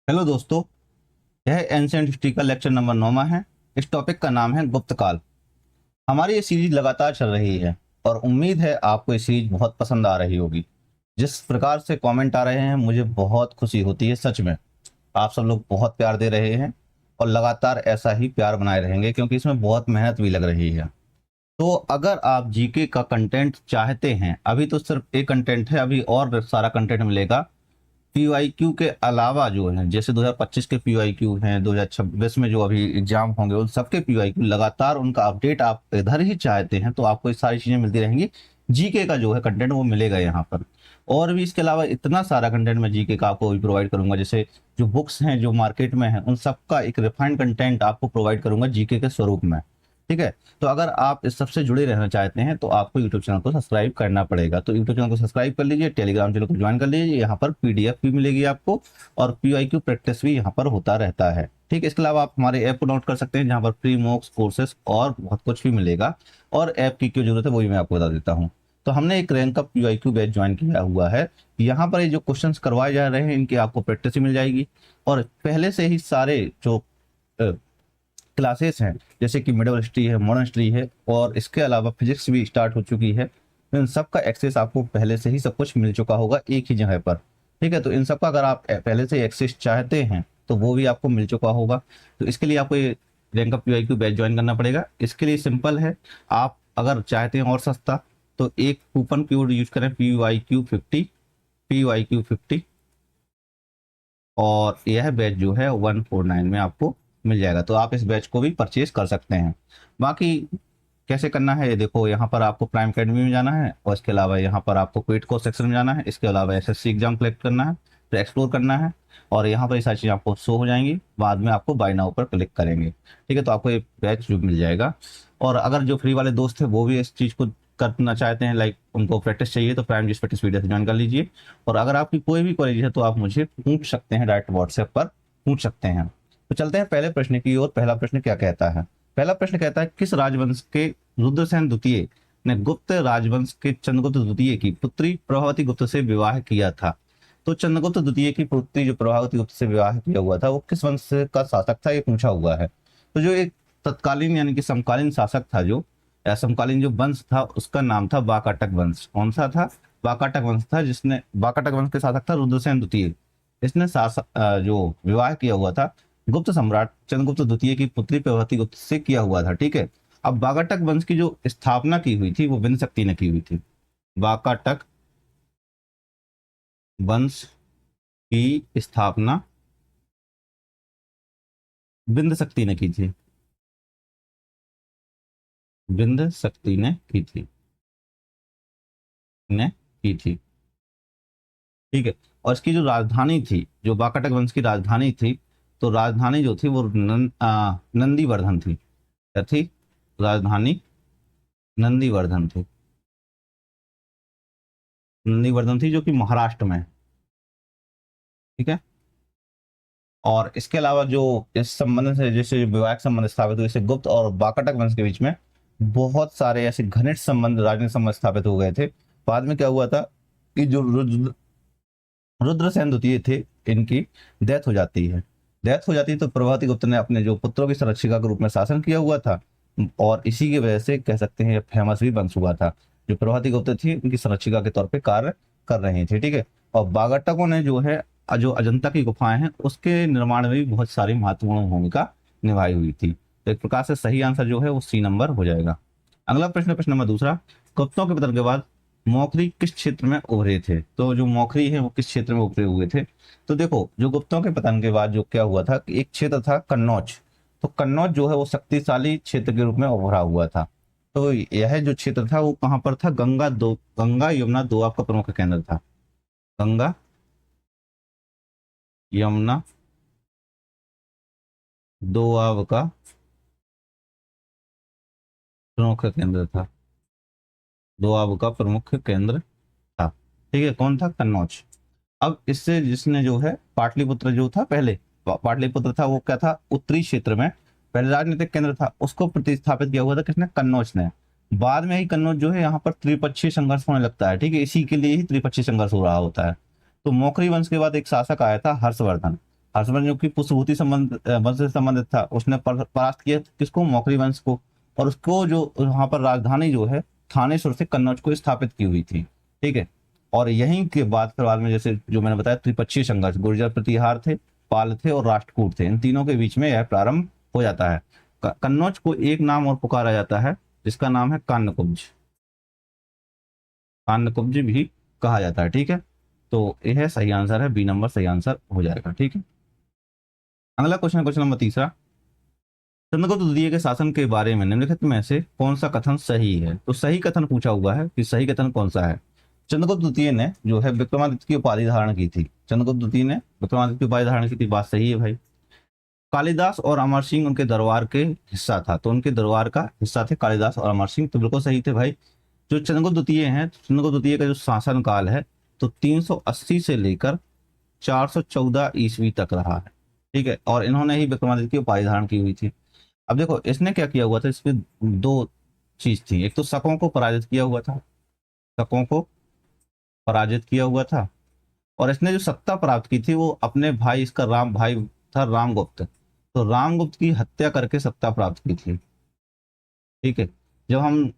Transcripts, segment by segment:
Hello दोस्तों, यह ancient history का लेक्चर नंबर 9 है। इस टॉपिक का नाम है गुप्त काल। हमारी ये सीरीज लगातार चल रही है और उम्मीद है आपको ये सीरीज बहुत पसंद आ रही होगी। जिस प्रकार से कमेंट आ रहे हैं मुझे बहुत खुशी होती है। सच में आप सब लोग बहुत प्यार दे रहे हैं और लगातार ऐसा ही प्यार बनाए रहेंगे क्योंकि इसमें बहुत मेहनत भी लग रही है। तो अगर आप जीके का कंटेंट चाहते हैं, अभी तो सिर्फ एक कंटेंट है, अभी और सारा कंटेंट मिलेगा। पीवाईक्यू के अलावा जो है, जैसे 2025 के पीवाईक्यू हैं, 2026 में जो अभी एग्जाम होंगे उन सबके पीवाईक्यू लगातार उनका अपडेट आप इधर ही चाहते हैं तो आपको ये सारी चीजें मिलती रहेंगी। जीके का जो है कंटेंट वो मिलेगा यहाँ पर। और भी इसके अलावा इतना सारा कंटेंट मैं जीके का आपको प्रोवाइड करूंगा। जैसे जो बुक्स हैं जो मार्केट में है उन सबका एक रिफाइंड कंटेंट आपको प्रोवाइड करूंगा जीके के स्वरूप में। ठीक है, तो अगर आप इस सबसे जुड़े रहना चाहते हैं तो आपको यूट्यूब चैनल को सब्सक्राइब करना पड़ेगा। तो यूट्यूब चैनल को सब्सक्राइब कर लीजिए, टेलीग्राम चैनल को ज्वाइन कर लीजिए। यहाँ पर पीडीएफ भी मिलेगी आपको और पीवाईक्यू प्रैक्टिस भी यहाँ पर होता रहता है। ठीक है, इसके अलावा आप हमारे ऐप को डाउनलोड कर सकते हैं जहाँ पर फ्री मॉक्स कोर्सेस और बहुत कुछ भी मिलेगा। और ऐप की क्यों जरूरत है वो भी मैं आपको बता देता हूँ। तो हमने एक rank up PYQ batch join किया हुआ है। यहाँ पर ये जो क्वेश्चंस करवाए जा रहे हैं इनकी आपको प्रैक्टिस ही मिल जाएगी। और पहले से ही सारे जो क्लासेस हैं, जैसे कि मिडिवल हिस्ट्री है, मॉडर्न हिस्ट्री है और इसके अलावा फिजिक्स भी स्टार्ट हो चुकी है, तो इन सब का एक्सेस आपको पहले से ही सब कुछ मिल चुका होगा एक ही जगह पर। ठीक है, तो इन सब का अगर आप पहले से एक्सेस चाहते हैं तो वो भी आपको मिल चुका होगा। तो इसके लिए आपको ये rank up PYQ batch join करना पड़ेगा। इसके लिए सिंपल है, आप अगर चाहते हैं और सस्ता तो एक कूपन कोड यूज करें PYQ50, PYQ50, और यह बैच जो है 149 में आपको मिल जाएगा। तो आप इस बैच को भी परचेज कर सकते हैं। बाकी कैसे करना है ये देखो, यहाँ पर आपको प्राइम अकेडमी में जाना है और इसके अलावा यहाँ पर आपको क्विट कोर्स सेक्शन में जाना है। इसके अलावा एसएससी एग्जाम कलेक्ट करना है, फिर एक्सप्लोर करना है और यहाँ पर ये सारी चीज़ें आपको शो हो जाएंगी। बाद में आपको बाय नाउ पर क्लिक करेंगे। ठीक है, तो आपको ये बैच जो मिल जाएगा। और अगर जो फ्री वाले दोस्त हैं वो भी इस चीज़ को करना चाहते हैं, लाइक उनको प्रैक्टिस चाहिए, तो प्राइम जिस प्रैक्टिस वीडियो से ज्वाइन कर लीजिए। और अगर आपकी कोई भी क्वेरी है तो आप मुझे पूछ सकते हैं, डायरेक्ट व्हाट्सएप पर पूछ सकते हैं। तो चलते हैं पहले प्रश्न की ओर। पहला प्रश्न क्या कहता है? पहला प्रश्न कहता है, किस राजवंश के रुद्रसेन द्वितीय ने गुप्त राजवंश के चंद्रगुप्त द्वितीय की पुत्री प्रभावती गुप्त से विवाह किया था? तो चंद्रगुप्त द्वितीय की पुत्री जो प्रभावती गुप्त से विवाह किया हुआ था वो किस वंश का शासक था, ये पूछा हुआ है। तो जो एक तत्कालीन यानी कि समकालीन शासक था, जो या समकालीन जो वंश था उसका नाम था वाकाटक वंश। कौन सा था? वाकाटक वंश था, जिसने वाकाटक वंश के शासक था रुद्रसेन द्वितीय। इसने जो विवाह किया हुआ था गुप्त सम्राट चंद्रगुप्त द्वितीय की पुत्री प्रभावती गुप्त से किया हुआ था। ठीक है, अब वाकाटक वंश की जो स्थापना की हुई थी वो विंध्य शक्ति ने की हुई थी। वाकाटक वंश की स्थापना विंध्य शक्ति ने की थी। विंध्य शक्ति ने की थी, ने की थी। ठीक है, और इसकी जो राजधानी थी, जो वाकाटक वंश की राजधानी थी, तो राजधानी जो थी वो नंदीवर्धन थी। क्या थी? राजधानी नंदीवर्धन थी। नंदीवर्धन थी जो कि महाराष्ट्र में है। ठीक है, और इसके अलावा जो इस संबंध से जैसे विवाहिक संबंध स्थापित हुए, जैसे गुप्त और वाकाटक वंश के बीच में बहुत सारे ऐसे घनिष्ठ संबंध, राजनीतिक संबंध स्थापित हो गए थे। बाद में क्या हुआ था कि जो रुद्रसेन द्वितीय थे, इनकी डेथ हो जाती है। डेथ हो जाती है तो प्रभावती गुप्त ने अपने जो पुत्रों की संरक्षिका के रूप में शासन किया हुआ था और इसी की वजह से कह सकते हैं ये फेमस भी बन चुका था। जो प्रभावती गुप्त थी उनकी संरक्षिका के तौर पे कार्य कर रही थी। ठीक है, और वाकाटकों ने जो है जो अजंता की गुफाएं हैं उसके निर्माण में भी बहुत सारी महत्वपूर्ण भूमिका निभाई हुई थी। तो एक प्रकार से सही आंसर जो है वो सी नंबर हो जाएगा। अगला प्रश्न, प्रश्न नंबर दूसरा, गुप्तों के पतन के बाद मौखरी किस क्षेत्र में उभरे थे? तो जो मौखरी है वो किस क्षेत्र में उभरे हुए थे? तो देखो, जो गुप्तों के पतन के बाद जो क्या हुआ था कि एक क्षेत्र था कन्नौज। तो कन्नौज जो है वो शक्तिशाली क्षेत्र के रूप में उभरा हुआ था। तो यह जो क्षेत्र था वो कहाँ पर था? गंगा यमुना दोआब का प्रमुख केंद्र था। गंगा यमुना दोआब का प्रमुख केंद्र था। दोआब का प्रमुख केंद्र था। ठीक है, कौन था? कन्नौज। अब इससे जिसने जो है पाटलिपुत्र जो था पहले, पाटलिपुत्र था वो क्या था? उत्तरी क्षेत्र में पहले राजनीतिक केंद्र था, उसको प्रतिस्थापित किया हुआ था किसने? कन्नौज ने। बाद में ही कन्नौज जो है यहाँ पर त्रिपक्षीय संघर्ष होने लगता है। ठीक है, इसी के लिए ही त्रिपक्षीय संघर्ष हो रहा होता है। तो मौखरी वंश के बाद एक शासक आया था हर्षवर्धन। हर्षवर्धन जो कि पुष्पभूति संबंध वंश से संबंधित था, उसने परास्त किया किसको, मौखरी वंश को, और उसको जो वहां पर राजधानी जो है थानेश्वर से कन्नौज को स्थापित की हुई थी। ठीक है, और यहीं के बाद में जैसे जो मैंने बताया त्रिपक्षीय संघर्ष, गुर्जर प्रतिहार थे, पाल थे और राष्ट्रकूट थे, इन तीनों के बीच में यह प्रारंभ हो जाता है। कन्नौज को एक नाम और पुकारा जाता है जिसका नाम है कान्यकुब्ज, कान्यकुब्ज भी कहा जाता है। ठीक है, तो यह सही आंसर है, बी नंबर सही आंसर हो जाएगा। ठीक है, अगला क्वेश्चन, क्वेश्चन नंबर तीसरा, चंद्रगुप्त द्वितीय के शासन के बारे में निम्नलिखित में से कौन सा कथन सही है। तो सही कथन पूछा हुआ है कि सही कथन कौन सा है। चंद्रगुप्त द्वितीय ने जो है विक्रमादित्य की उपाधि धारण की थी, चंद्रगुप्त द्वितीय ने विक्रमादित्य की उपाधि धारण की थी, बात सही है भाई। कालिदास और अमर सिंह उनके दरबार के हिस्सा था, तो उनके दरबार का हिस्सा थे कालिदास और अमर सिंह, तो बिल्कुल सही थे भाई। जो चंद्रगुप्त द्वितीय हैं, चंद्रगुप्त द्वितीय का जो शासन काल है तो 380 से लेकर 414 ईस्वी तक रहा है। ठीक है, और इन्होंने ही विक्रमादित्य की उपाधि धारण की हुई थी। अब देखो इसने क्या किया हुआ था, इसमें दो चीज थी, एक तो शकों को पराजित किया हुआ था, शकों को पराजित किया हुआ था, और इसने जो सत्ता प्राप्त की थी वो अपने भाई, इसका राम भाई था रामगुप्त, तो रामगुप्त की हत्या करके सत्ता प्राप्त की थी। ठीक है, जब हम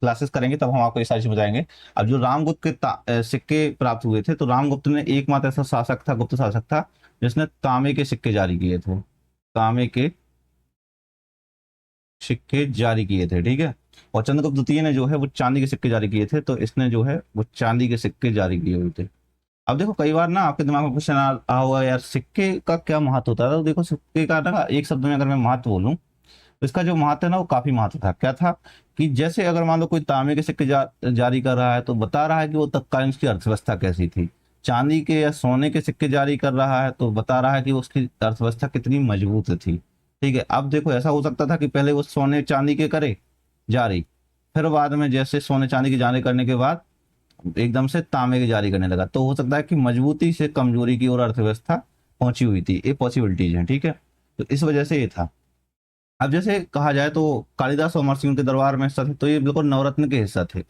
क्लासेस करेंगे तब हम आपको ये सारी चीज बताएंगे। अब जो रामगुप्त के सिक्के प्राप्त हुए थे, तो रामगुप्त ने एकमात्र ऐसा शासक था, गुप्त शासक था, जिसने तांबे के सिक्के जारी किए थे, तांबे के सिक्के जारी किए थे। ठीक है, और चंद्रगुप्त द्वितीय ने जो है वो चांदी के सिक्के जारी किए थे, तो इसने जो है वो चांदी के सिक्के जारी किए हुए थे। अब देखो कई बार ना आपके दिमाग में क्वेश्चन आ हुआ यार सिक्के का क्या महत्व होता है, तो देखो सिक्के का ना एक शब्द में अगर मैं महत्व बोलूं तो इसका जो महत्व है ना वो काफी महत्व था। क्या था कि जैसे अगर मान लो कोई तांबे के सिक्के जारी कर रहा है तो बता रहा है कि वो तत्कालीन उसकी अर्थव्यवस्था कैसी थी, चांदी के या सोने के सिक्के जारी कर रहा है तो बता रहा है कि उसकी अर्थव्यवस्था कितनी मजबूत थी। ठीक है, अब देखो ऐसा हो सकता था कि पहले वो सोने चांदी के करे जारी, फिर बाद में जैसे सोने चांदी की जारी करने के बाद एकदम से तांबे की जारी करने लगा, तो हो सकता है कि मजबूती से कमजोरी की ओर अर्थव्यवस्था पहुंची हुई थी। ये पॉसिबिलिटीज हैं। ठीक है, तो इस वजह से ये था। अब जैसे कहा जाए तो कालिदास और अमर सिंह के दरबार में हिस्सा थे, तो ये बिल्कुल नवरत्न के हिस्सा थे,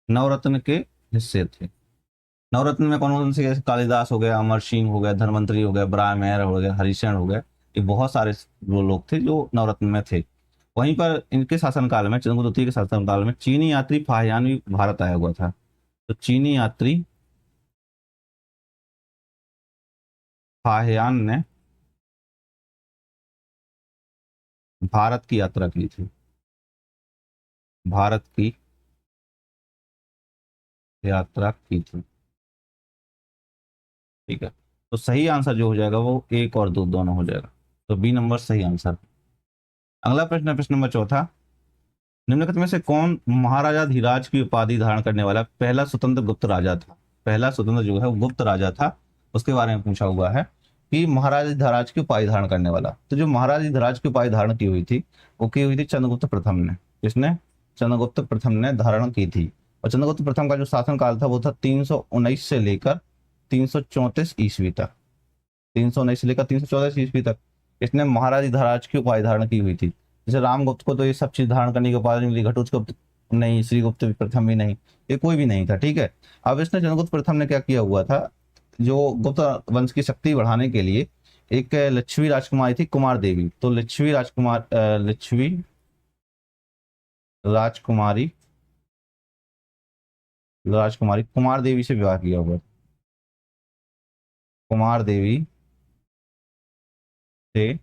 नवरत्न के हिस्से थे। नवरत्न में कौन कौन से, जैसे कालिदास हो गया, अमर सिंह हो गया, धनवंतरी हो गया, ब्राह्मण हो गया, हरिशरण हो गया, ये बहुत सारे वो लोग थे जो नवरत्न में थे। वहीं पर इनके शासनकाल में, चंद्रगुप्त द्वितीय के शासनकाल में चीनी यात्री फाहियान भी भारत आया हुआ था, तो चीनी यात्री फाहियान ने भारत की यात्रा की थी, भारत की यात्रा की थी। ठीक है, तो सही आंसर जो हो जाएगा वो एक और दो दोनों हो जाएगा, तो बी नंबर सही आंसर। अगला प्रश्न है प्रश्न नंबर चौथा, निम्नलिखित में से कौन महाराजा धीराज की उपाधि धारण करने वाला पहला स्वतंत्र गुप्त राजा था। पहला स्वतंत्र जो है वो गुप्त राजा था, उसके बारे में पूछा हुआ है कि महाराजा धीराज की उपाधि धारण करने वाला। तो जो महाराजा धीराज की उपाधि धारण की हुई थी वो की हुई थी चंद्रगुप्त प्रथम ने। किसने? चंद्रगुप्त प्रथम ने धारण की थी। और चंद्रगुप्त प्रथम का जो शासन काल था वो था 319 से लेकर 334 ईस्वी तक, 319 से लेकर 314 ईस्वी तक इसने महाराज धीराज की उपाधि धारण की हुई थी। जैसे रामगुप्त को तो ये सब चीज धारण करने की उपाधि मिली, घटोत्कच नहीं, श्रीगुप्त प्रथम भी नहीं, ये कोई भी नहीं था। ठीक है, अब इसने चंद्रगुप्त प्रथम ने क्या किया हुआ था, जो गुप्त वंश की शक्ति बढ़ाने के लिए एक लिच्छवी राजकुमारी थी कुमार देवी, तो लिच्छवी राजकुमारी राजकुमारी कुमार देवी से विवाह किया हुआ, कुमार देवी से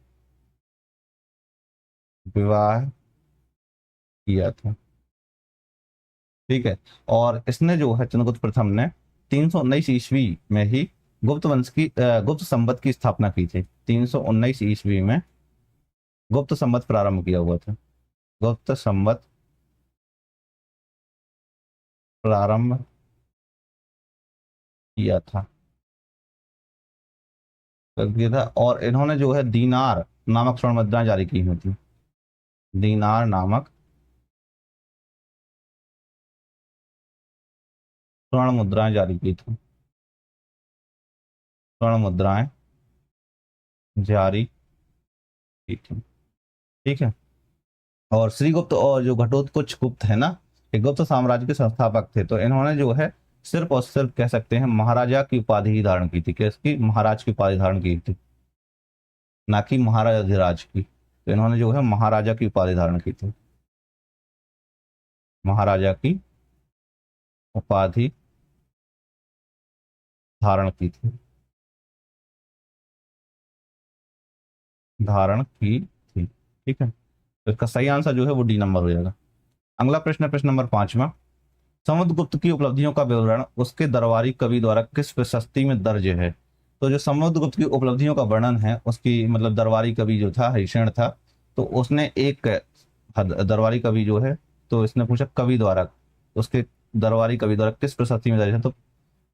विवाह किया था। ठीक है, और इसने जो है चंद्रगुप्त प्रथम ने 319 ईस्वी में ही गुप्त वंश की गुप्त संवत की स्थापना की थी। 319 ईस्वी में गुप्त संवत प्रारंभ किया हुआ था, गुप्त संवत प्रारंभ किया था, कर दिया था। और इन्होंने जो है दीनार नामक स्वर्ण मुद्राएं जारी की हुई थी, दीनार नामक स्वर्ण मुद्राएं जारी की थी, स्वर्ण मुद्राएं जारी की थी। ठीक है, और श्रीगुप्त और जो घटोत्कच गुप्त है ना, ये गुप्त साम्राज्य के संस्थापक थे, तो इन्होंने जो है सिर्फ और सिर्फ कह सकते हैं महाराजा की उपाधि ही धारण की थी। किसकी? महाराज की उपाधि धारण की थी। ना कि महाराजाधिराज की। तो इन्होंने जो है महाराजा की उपाधि धारण की थी, महाराजा की उपाधि धारण की थी, धारण की थी। ठीक है, तो इसका सही आंसर जो है वो डी नंबर हो जाएगा। अगला प्रश्न है प्रश्न नंबर 5वां। समुद्रगुप्त की उपलब्धियों का विवरण उसके दरबारी कवि द्वारा किस प्रशस्ति में दर्ज है? तो जो समुद्रगुप्त की उपलब्धियों का वर्णन है उसकी मतलब दरबारी कवि जो था हरिशेन था, तो उसने एक दरबारी कवि जो है, तो इसने पूछा कवि द्वारा, उसके दरबारी कवि द्वारा किस प्रशस्ति में दर्ज है, तो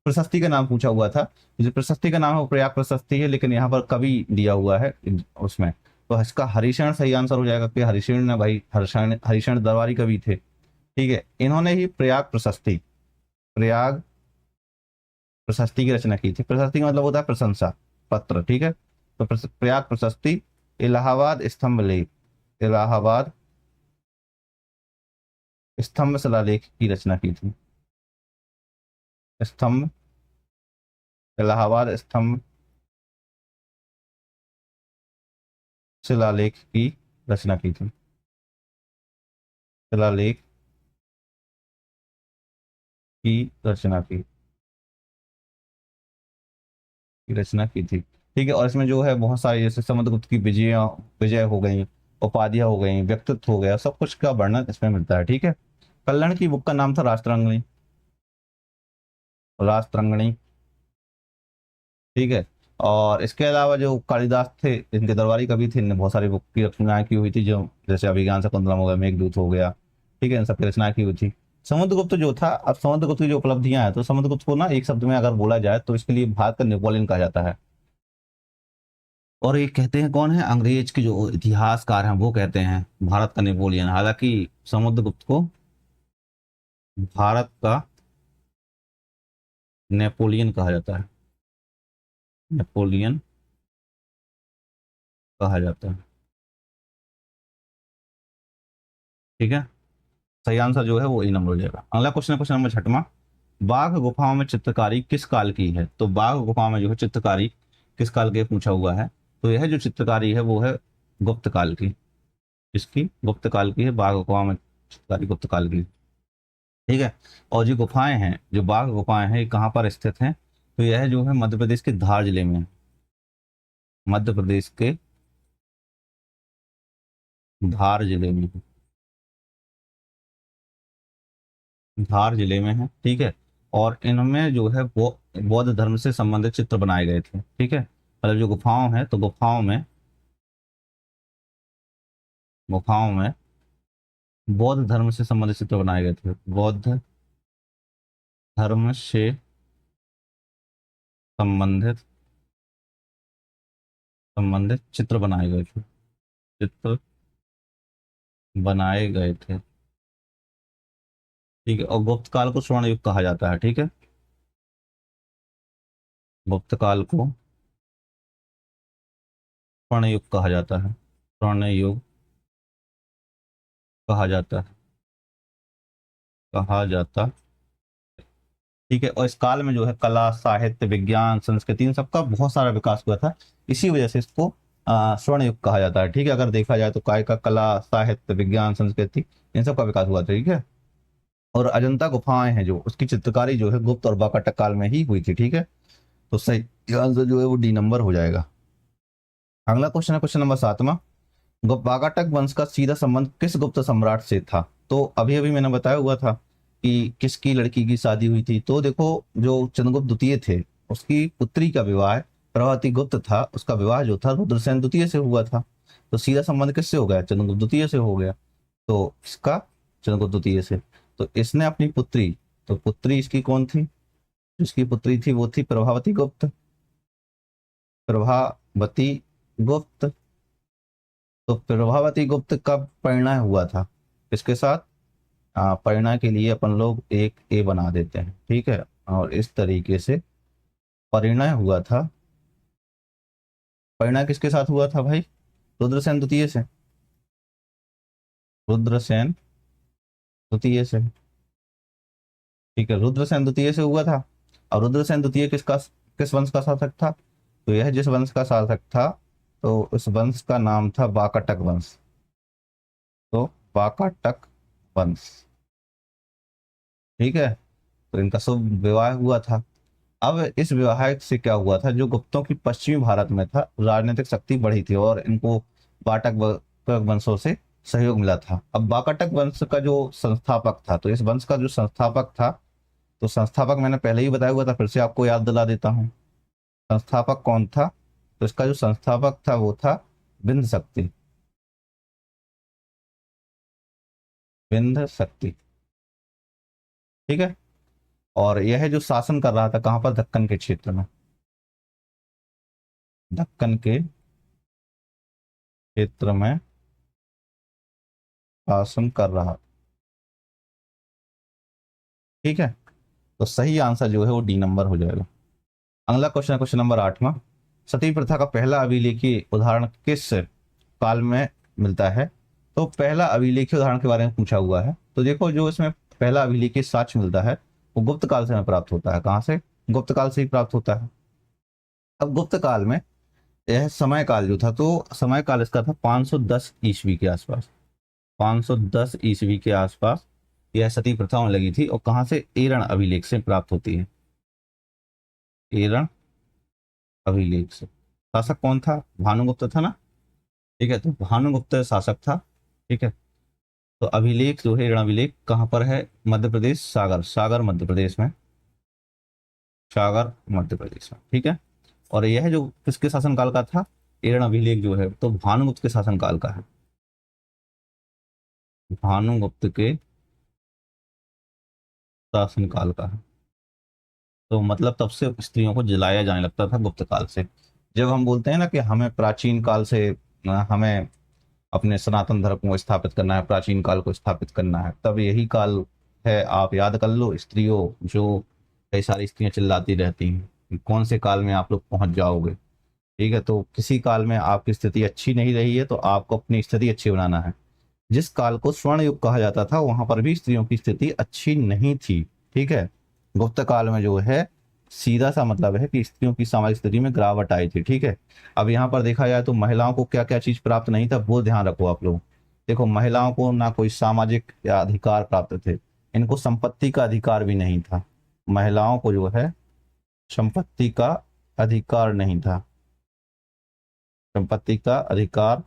प्रशस्ति का नाम पूछा हुआ था। जो प्रशस्ति का नाम है वो प्रयाग प्रशस्ति है, लेकिन यहाँ पर कवि दिया हुआ है उसमें, तो इसका हरिशेन सही आंसर हो जाएगा कि हरिशेन ने भाई, हरिशेन हरिशेन दरबारी कवि थे। ठीक है, इन्होंने ही प्रयाग प्रशस्ति, प्रयाग प्रशस्ति की रचना की थी। प्रशस्ति का मतलब होता है प्रशंसा पत्र। ठीक है, तो प्रयाग प्रशस्ति, इलाहाबाद स्तंभ लेख, इलाहाबाद स्तंभ शिलालेख की रचना की थी। स्तंभ, इलाहाबाद स्तंभ शिलालेख की रचना की थी, शिलालेख की रचना की रचना की थी। ठीक है, और इसमें जो है बहुत सारी जैसे समुद्रगुप्त की विजय विजय हो गई, उपाधियां हो गई, व्यक्तित्व हो गया, सब कुछ का वर्णन इसमें मिलता है। ठीक है, कल्याण की बुक का नाम था राष्ट्रंगनी, राष्ट्रंगनी। ठीक है, और इसके अलावा जो कालिदास थे इनके दरबारी कवि थे, इनने बहुत सारी बुक की रचनाएं की हुई थी, जो जैसे अभिज्ञान शकुंतलम हो गया, मेघदूत हो गया। ठीक है, इन सब की रचना की हुई थी। समुद्रगुप्त जो था, अब समुद्रगुप्त की जो उपलब्धियां हैं, तो समुद्रगुप्त को ना एक शब्द में अगर बोला जाए तो इसके लिए भारत का नेपोलियन कहा जाता है। और ये कहते हैं कौन है, अंग्रेज के जो इतिहासकार हैं वो कहते हैं भारत का नेपोलियन। हालांकि समुद्रगुप्त को भारत का नेपोलियन कहा जाता है, नेपोलियन कहा जाता है। ठीक है, सही आंसर जो है वो ई नंबर हो जाएगा। अगला क्वेश्चन है क्वेश्चन नंबर 6वां। बाघ गुफाओं में चित्रकारी किस काल की है? तो बाघ गुफाओं में जो है चित्रकारी किस काल के पूछा हुआ है, तो यह जो चित्रकारी है वो है गुप्त काल की। इसकी गुप्त काल की है, बाघ गुफाओं में चित्रकारी गुप्त काल की। ठीक है, और जो गुफाएं हैं, जो बाघ गुफाएं हैं, ये कहाँ पर स्थित हैं? तो यह जो है मध्य प्रदेश के धार जिले में है। मध्य प्रदेश के धार जिले में है, धार जिले में है। ठीक है, और इनमें जो है वो बौद्ध धर्म से संबंधित चित्र बनाए गए थे। ठीक है, मतलब जो गुफाओं हैं, तो गुफाओं में बौद्ध धर्म से संबंधित चित्र बनाए गए थे, बौद्ध धर्म से संबंधित संबंधित चित्र बनाए गए थे, चित्र बनाए गए थे। ठीक है, और गुप्त काल को स्वर्ण युग कहा जाता है। ठीक है, गुप्त काल को स्वर्ण युग कहा जाता है, स्वर्ण युग कहा जाता है, कहा जाता। ठीक है, और इस काल में जो है कला, साहित्य, विज्ञान, संस्कृति, इन सबका बहुत सारा विकास हुआ था। इसी वजह से इसको स्वर्ण युग कहा जाता है। ठीक है, अगर देखा जाए तो काय का कला, साहित्य, विज्ञान, संस्कृति, इन सब का विकास हुआ था। ठीक है, और अजंता गुफाएं हैं जो, उसकी चित्रकारी जो है गुप्त और वाकाटक काल में ही हुई थी। ठीक है, तो सही आंसर जो है वो डी नंबर हो जाएगा। अगला क्वेश्चन है क्वेश्चन नंबर 7वां। वाकाटक वंश का सीधा संबंध किस गुप्त सम्राट से था? तो अभी अभी मैंने बताया हुआ था कि किसकी लड़की की शादी हुई थी। तो देखो, जो चंद्रगुप्त द्वितीय थे, उसकी पुत्री का विवाह प्रभावती गुप्त था, उसका विवाह जो था रुद्रसेन द्वितीय से हुआ था। तो सीधा संबंध किससे हो गया? चंद्रगुप्त द्वितीय से हो गया। तो इसका चंद्रगुप्त द्वितीय से, तो इसने अपनी पुत्री, तो पुत्री इसकी कौन थी? जिसकी पुत्री थी वो थी प्रभावती गुप्त, प्रभावती गुप्त। तो प्रभावती गुप्त का परिणय हुआ था किसके साथ? परिणय के लिए अपन लोग एक ए बना देते हैं। ठीक है, और इस तरीके से परिणय हुआ था। परिणय किसके साथ हुआ था भाई? रुद्रसेन द्वितीय से, रुद्रसेन द्वितीय से। ठीक है, रुद्रसेन द्वितीय से हुआ था। और रुद्रसेन द्वितीय किस वंश का शासक था? तो यह जिस वंश का शासक था, तो उस वंश का नाम था वाकाटक वंश। तो वाकाटक वंश, ठीक है। तो इनका शुभ विवाह हुआ था। अब इस विवाह से क्या हुआ था, जो गुप्तों की पश्चिमी भारत में था राजनीतिक शक्ति बढ़ी थी और इनको वंशों से सहयोग मिला था। अब वाकाटक वंश का जो संस्थापक था, तो इस वंश का जो संस्थापक था, तो संस्थापक मैंने पहले ही बताया हुआ था, फिर से आपको याद दिला देता हूँ। संस्थापक कौन था? तो इसका जो संस्थापक था वो था विंध्य शक्ति। विंध्य शक्ति, ठीक है। और यह जो शासन कर रहा था कहाँ पर? दक्कन के क्षेत्र में। दक्कन के क्षेत्र में शासन कर रहा, ठीक है। तो सही आंसर जो है वो डी नंबर हो जाएगा। अगला क्वेश्चन है क्वेश्चन नंबर 8वां। सती प्रथा का पहला अभिलेखीय उदाहरण किस काल में मिलता है? तो पहला अभिलेखीय उदाहरण के बारे में पूछा हुआ है। तो देखो, जो इसमें पहला अभिलेखीय साक्ष्य मिलता है वो गुप्त काल से हमें प्राप्त होता है। कहाँ से? गुप्त काल से ही प्राप्त होता है। अब गुप्त काल में यह समय काल जो था, तो समय काल इसका था 510 ईस्वी के आसपास। 510 ईस्वी के आसपास यह सती प्रथा होने लगी थी। और कहाँ से? एरण अभिलेख से प्राप्त होती है। एरण अभिलेख से। शासक कौन था? भानुगुप्त था ना, ठीक है। तो भानुगुप्त शासक था, ठीक है। तो अभिलेख जो है, ऋण अभिलेख कहाँ पर है? मध्य प्रदेश, सागर। सागर मध्य प्रदेश में, सागर मध्य प्रदेश में, ठीक है। और यह जो किसके शासनकाल का था? ऋण अभिलेख जो है तो भानुगुप्त के शासनकाल का है। भानुगुप्त के शासनकाल का है। तो मतलब तब से स्त्रियों को जलाया जाने लगता था गुप्त काल से। जब हम बोलते हैं ना कि हमें प्राचीन काल से हमें अपने सनातन धर्म को स्थापित करना है, प्राचीन काल को स्थापित करना है, तब यही काल है। आप याद कर लो, स्त्रियों जो कई सारी स्त्रियां चिल्लाती रहती हैं कि कौन से काल में आप लोग पहुंच जाओगे, ठीक है। तो किसी काल में आपकी स्थिति अच्छी नहीं रही है तो आपको अपनी स्थिति अच्छी बनाना है। जिस काल को स्वर्ण युग कहा जाता था वहां पर भी स्त्रियों की स्थिति अच्छी नहीं थी, ठीक है। गुप्त काल में जो है सीधा सा मतलब है कि स्त्रियों की सामाजिक स्थिति में गिरावट आई थी, ठीक है। अब यहाँ पर देखा जाए तो महिलाओं को क्या क्या चीज प्राप्त नहीं था वो ध्यान रखो आप लोग। देखो, महिलाओं को ना कोई सामाजिक या अधिकार प्राप्त थे, इनको संपत्ति का अधिकार भी नहीं था। महिलाओं को जो है संपत्ति का अधिकार नहीं था, संपत्ति का अधिकार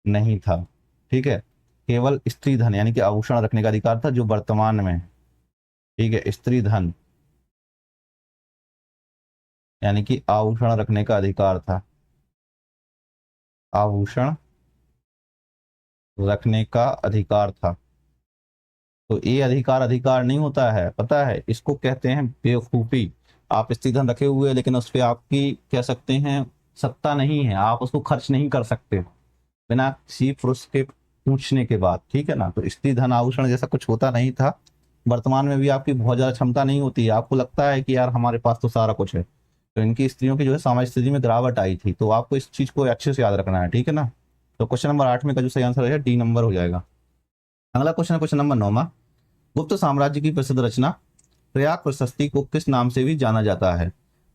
नहीं था, ठीक है। केवल स्त्री धन यानी कि आभूषण रखने का अधिकार था, जो वर्तमान में है, ठीक है। स्त्री धन यानी कि आभूषण रखने का अधिकार था। आभूषण रखने का अधिकार था। तो ये अधिकार अधिकार नहीं होता है, पता है, इसको कहते हैं बेवकूफी। आप स्त्री धन रखे हुए लेकिन उस पर आपकी कह सकते हैं सत्ता नहीं है, आप उसको खर्च नहीं कर सकते बिना किसी पुरुष के पूछने के बाद, ठीक है ना। तो स्त्री धन आभूषण जैसा कुछ होता नहीं था। वर्तमान में भी आपकी बहुत ज्यादा क्षमता नहीं होती है, आपको लगता है कि यार हमारे पास तो सारा कुछ है। तो इनकी स्त्रियों की जो है सामाजिक स्थिति में गिरावट आई थी, तो आपको इस चीज को अच्छे से याद रखना है, ठीक है ना। तो क्वेश्चन नंबर 8 में का जो सही आंसर है डी नंबर हो जाएगा। अगला क्वेश्चन है क्वेश्चन नंबर 9। गुप्त साम्राज्य की प्रसिद्ध रचना प्रयाग प्रशस्ति को किस नाम से भी जाना जाता है?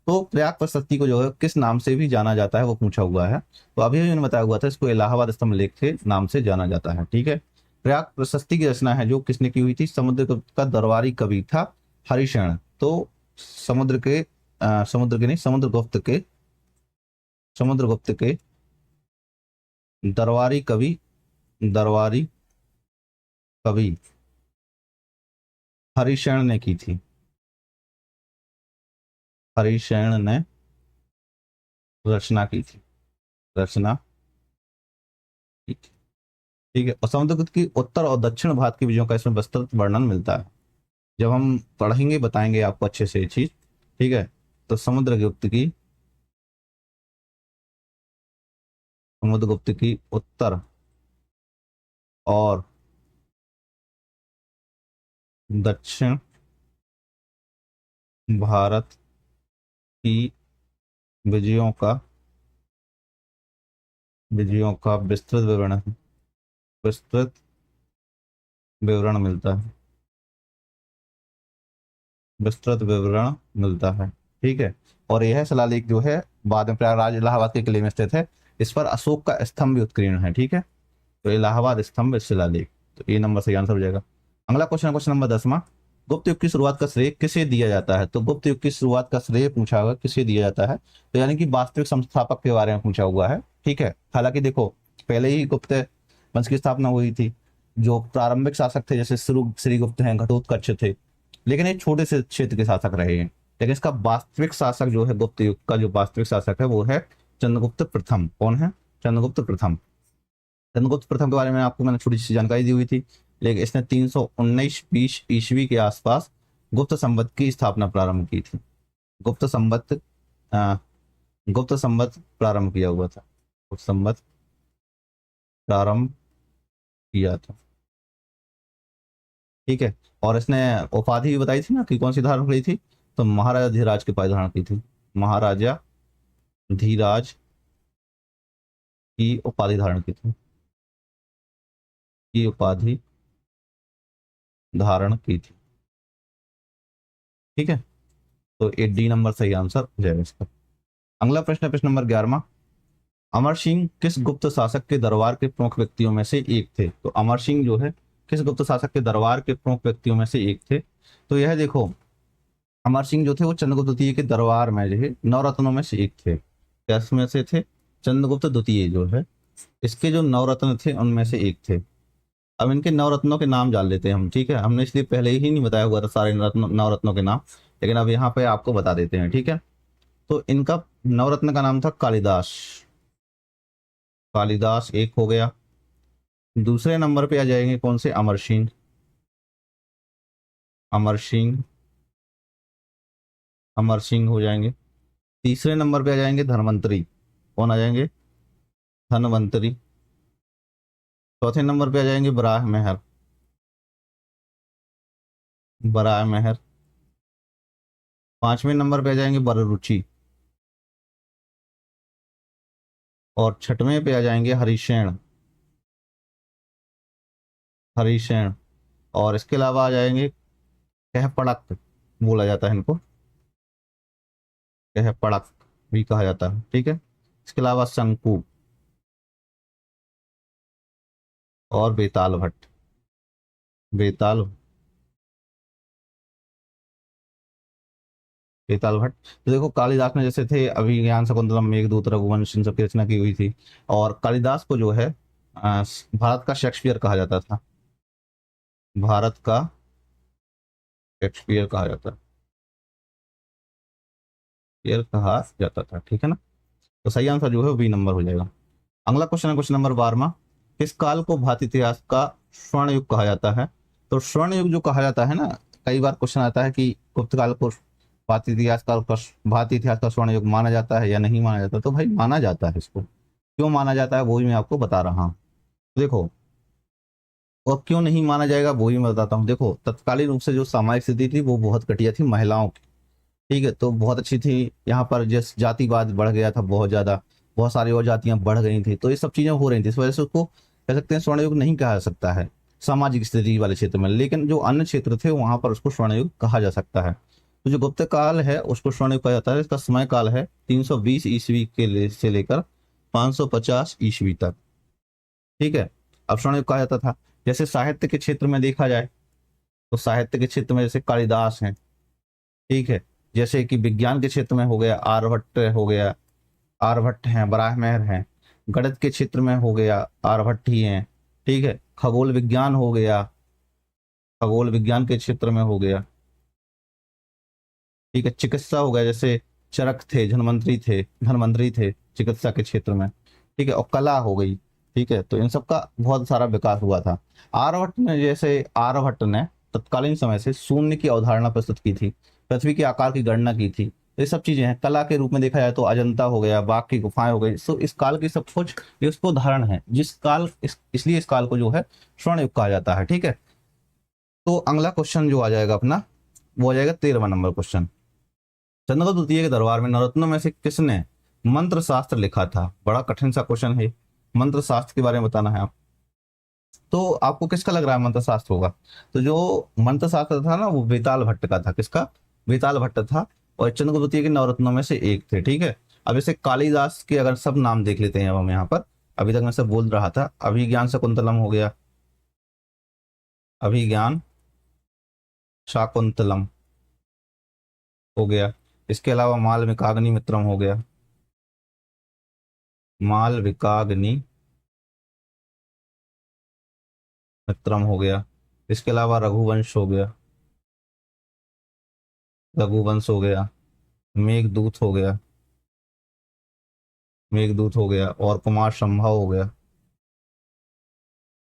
तो प्रयाग प्रशस्ति को जो है किस नाम से भी जाना जाता है वो पूछा हुआ है। तो अभी मैंने बताया हुआ था, इसको इलाहाबाद स्तंभ लेख के नाम से जाना जाता है, ठीक है। प्रयाग प्रशस्ति की रचना है जो किसने की हुई थी? समुद्रगुप्त का दरबारी कवि था हरिशरण। तो समुद्र के नहीं, समुद्रगुप्त के दरबारी कवि, दरबारी कवि हरिशरण ने की थी। हरिशरण ने रचना की थी, रचना की थी, ठीक है। और समुद्रगुप्त की उत्तर और दक्षिण भारत की विजयों का इसमें विस्तृत वर्णन मिलता है। जब हम पढ़ेंगे बताएंगे आपको अच्छे से ये चीज, ठीक है। तो समुद्रगुप्त की उत्तर और दक्षिण भारत की विजयों का विस्तृत विवरण, विस्तृत विवरण मिलता है, विस्तृत विवरण मिलता है, ठीक है। और यह शिलालेख जो है बाद में प्रयागराज इलाहाबाद के किले में स्थित है। इस पर अशोक का स्तंभ भी उत्कीर्ण है, ठीक है। तो इलाहाबाद स्तंभ शिलालेख, तो ए नंबर सही आंसर हो जाएगा। अगला क्वेश्चन, क्वेश्चन नंबर 10वां, गुप्त युग की शुरुआत का श्रेय किसे दिया जाता है? तो गुप्त युग की शुरुआत का श्रेय पूछा हुआ किसे दिया जाता है, तो यानी कि वास्तविक संस्थापक के बारे में पूछा हुआ है, ठीक है। हालांकि देखो पहले ही गुप्त वंश की स्थापना हुई थी, जो प्रारंभिक शासक थे जैसे श्रीगुप्त हैं, घटोत्कच थे, लेकिन ये छोटे से क्षेत्र के शासक रहे हैं। लेकिन इसका वास्तविक शासक जो है गुप्त युग का, जो वास्तविक शासक है वो है चंद्रगुप्त प्रथम। कौन है? चंद्रगुप्त प्रथम। चंद्रगुप्त प्रथम के बारे में आपको मैंने छोटी सी जानकारी दी हुई थी, लेकिन इसने 319-20 ईस्वी के आसपास गुप्त संवत की स्थापना प्रारंभ की थी। गुप्त संवत गुप्त संवत प्रारंभ किया हुआ था, गुप्त संवत प्रारंभ किया था, ठीक है। और इसने उपाधि भी बताई थी ना कि कौन सी धारण की थी, तो महाराजा धीराज की उपाधि धारण की थी। महाराजा धीराज की उपाधि धारण की थी, की उपाधि धारण की थी, ठीक है। तो 8D नंबर सही आंसर हो जाएगा इसका। अगला प्रश्न, प्रश्न नंबर 11वां, अमर सिंह किस गुप्त शासक के दरबार के प्रमुख व्यक्तियों में से एक थे? तो अमर सिंह जो है किस गुप्त शासक के दरबार के प्रमुख व्यक्तियों में से एक थे? तो यह देखो अमर सिंह जो थे वो चंद्रगुप्त द्वितीय के दरबार में जो है नवरत्नों में से एक थे। कैसे में से थे? चंद्रगुप्त द्वितीय जो है इसके जो नवरत्न थे उनमें से एक थे। अब इनके नवरत्नों के नाम जान लेते हैं हम, ठीक है। हमने इसलिए पहले ही नहीं बताया हुआ था सारे नवरत्नों के नाम, लेकिन अब यहाँ पे आपको बता देते हैं, ठीक है। तो इनका नवरत्न का नाम था कालिदास। कालिदास एक हो गया। दूसरे नंबर पे आ जाएंगे कौन से? अमर सिंह। अमर सिंह, अमर सिंह हो जाएंगे। तीसरे नंबर पे आ जाएंगे धनवंतरी। कौन आ जाएंगे? धनवंतरी। चौथे नंबर पे आ जाएंगे बराह महर। बराह महर। पांचवें नंबर पे आ जाएंगे बररुचि। और छठवें पे आ जाएंगे हरिशेन। हरिशेन। और इसके अलावा आ जाएंगे कह पड़क, बोला जाता है इनको, कह पड़क भी कहा जाता है, ठीक है। इसके अलावा शंकु और बेताल भट्ट। बेताल बेताल भट्ट। तो देखो कालिदास ने जैसे थे अभिज्ञान शकुंतलम मेघदूत रघुवंश इन सब की रचना की हुई थी। और कालिदास को जो है भारत का शेक्सपियर कहा जाता था। भारत का शेक्सपियर कहा जाता, शेक्सपियर कहा जाता था, ठीक है ना। तो सही आंसर जो है बी नंबर हो जाएगा। अगला क्वेश्चन है क्वेश्चन नंबर 12वां, किस काल को भारतीय इतिहास का स्वर्ण युग कहा जाता है? तो स्वर्ण युग जो कहा जाता है ना, कई बार क्वेश्चन आता है कि गुप्त काल को भारतीय इतिहास का स्वर्ण युग माना जाता है या नहीं माना जाता। तो भाई माना जाता है। इसको क्यों माना जाता है वो भी मैं आपको बता रहा हूँ। देखो, और क्यों नहीं माना जाएगा वो भी मैं बताता हूँ। देखो तत्कालीन रूप से जो सामाजिक स्थिति थी वो बहुत घटिया थी महिलाओं की, ठीक है। तो बहुत अच्छी थी, यहाँ पर जिस जातिवाद बढ़ गया था बहुत ज्यादा, बहुत सारी और जातियां बढ़ गई थी, तो ये सब चीजें हो रही थी। इस वजह से उसको कह सकते हैं स्वर्ण युग नहीं कहा जा सकता है सामाजिक स्थिति वाले क्षेत्र में, लेकिन जो अन्य क्षेत्र थे वहां पर उसको स्वर्ण युग कहा जा सकता है। तो जो गुप्त काल है उसको स्वर्ण युग कहा जाता है। इसका समय काल है 320 ईस्वी से लेकर 550 ईस्वी तक, ठीक है। अब स्वर्ण युग कहा जाता था। जैसे साहित्य के क्षेत्र में देखा जाए तो साहित्य के क्षेत्र में जैसे कालिदास हैं, ठीक है। जैसे कि विज्ञान के क्षेत्र में हो गया आर्यभट्ट हो गया, आर्यभट्ट हैं, बराहमहर हैं। गणित के क्षेत्र में हो गया आर्यभट्ट ही हैं, ठीक है। खगोल विज्ञान हो गया, खगोल विज्ञान के क्षेत्र में हो गया, ठीक है। चिकित्सा हो गया, जैसे चरक थे, धनवंतरी थे चिकित्सा के क्षेत्र में, ठीक है। और कला हो गई, ठीक है। तो इन सब का बहुत सारा विकास हुआ था। आर्यभट्ट ने तत्कालीन समय से शून्य की अवधारणा प्रस्तुत की थी, पृथ्वी के आकार की गणना की थी। ये सब चीजें हैं। कला के रूप में देखा जाए तो अजंता हो गया, बाघ की गुफाएं हो गई। सो इस काल की सब कुछ ये उसको उदाहरण है जिस काल इसलिए इस काल को जो है स्वर्ण युग कहा जाता है, ठीक है। तो अगला क्वेश्चन जो आ जाएगा अपना वो आ जाएगा 13वां नंबर क्वेश्चन। चंद्रगुप्त द्वितीय के दरबार में नवरत्नों में से किसने मंत्र शास्त्र लिखा था? बड़ा कठिन सा क्वेश्चन है, मंत्र शास्त्र के बारे में बताना है आप। तो आपको किसका लग रहा है मंत्र शास्त्र होगा? तो जो मंत्र शास्त्र था ना वो बेताल भट्ट का था। किसका? बेताल भट्ट था। और चंद्रगुप्त द्वितीय के नवरत्नों में से एक थे, ठीक है। अब जैसे कालिदास के अगर सब नाम देख लेते हैं अब हम यहाँ पर, अभी तक मैं सब बोल रहा था, अभिज्ञान शकुंतलम हो गया, अभिज्ञान शाकुंतलम हो गया। इसके अलावा मालविकाग्नि मित्रम हो गया, मालविकाग्नि मित्रम हो गया। इसके अलावा रघुवंश हो गया, रघुवंश हो गया। मेघदूत हो गया, मेघदूत हो गया। और कुमार संभव हो गया,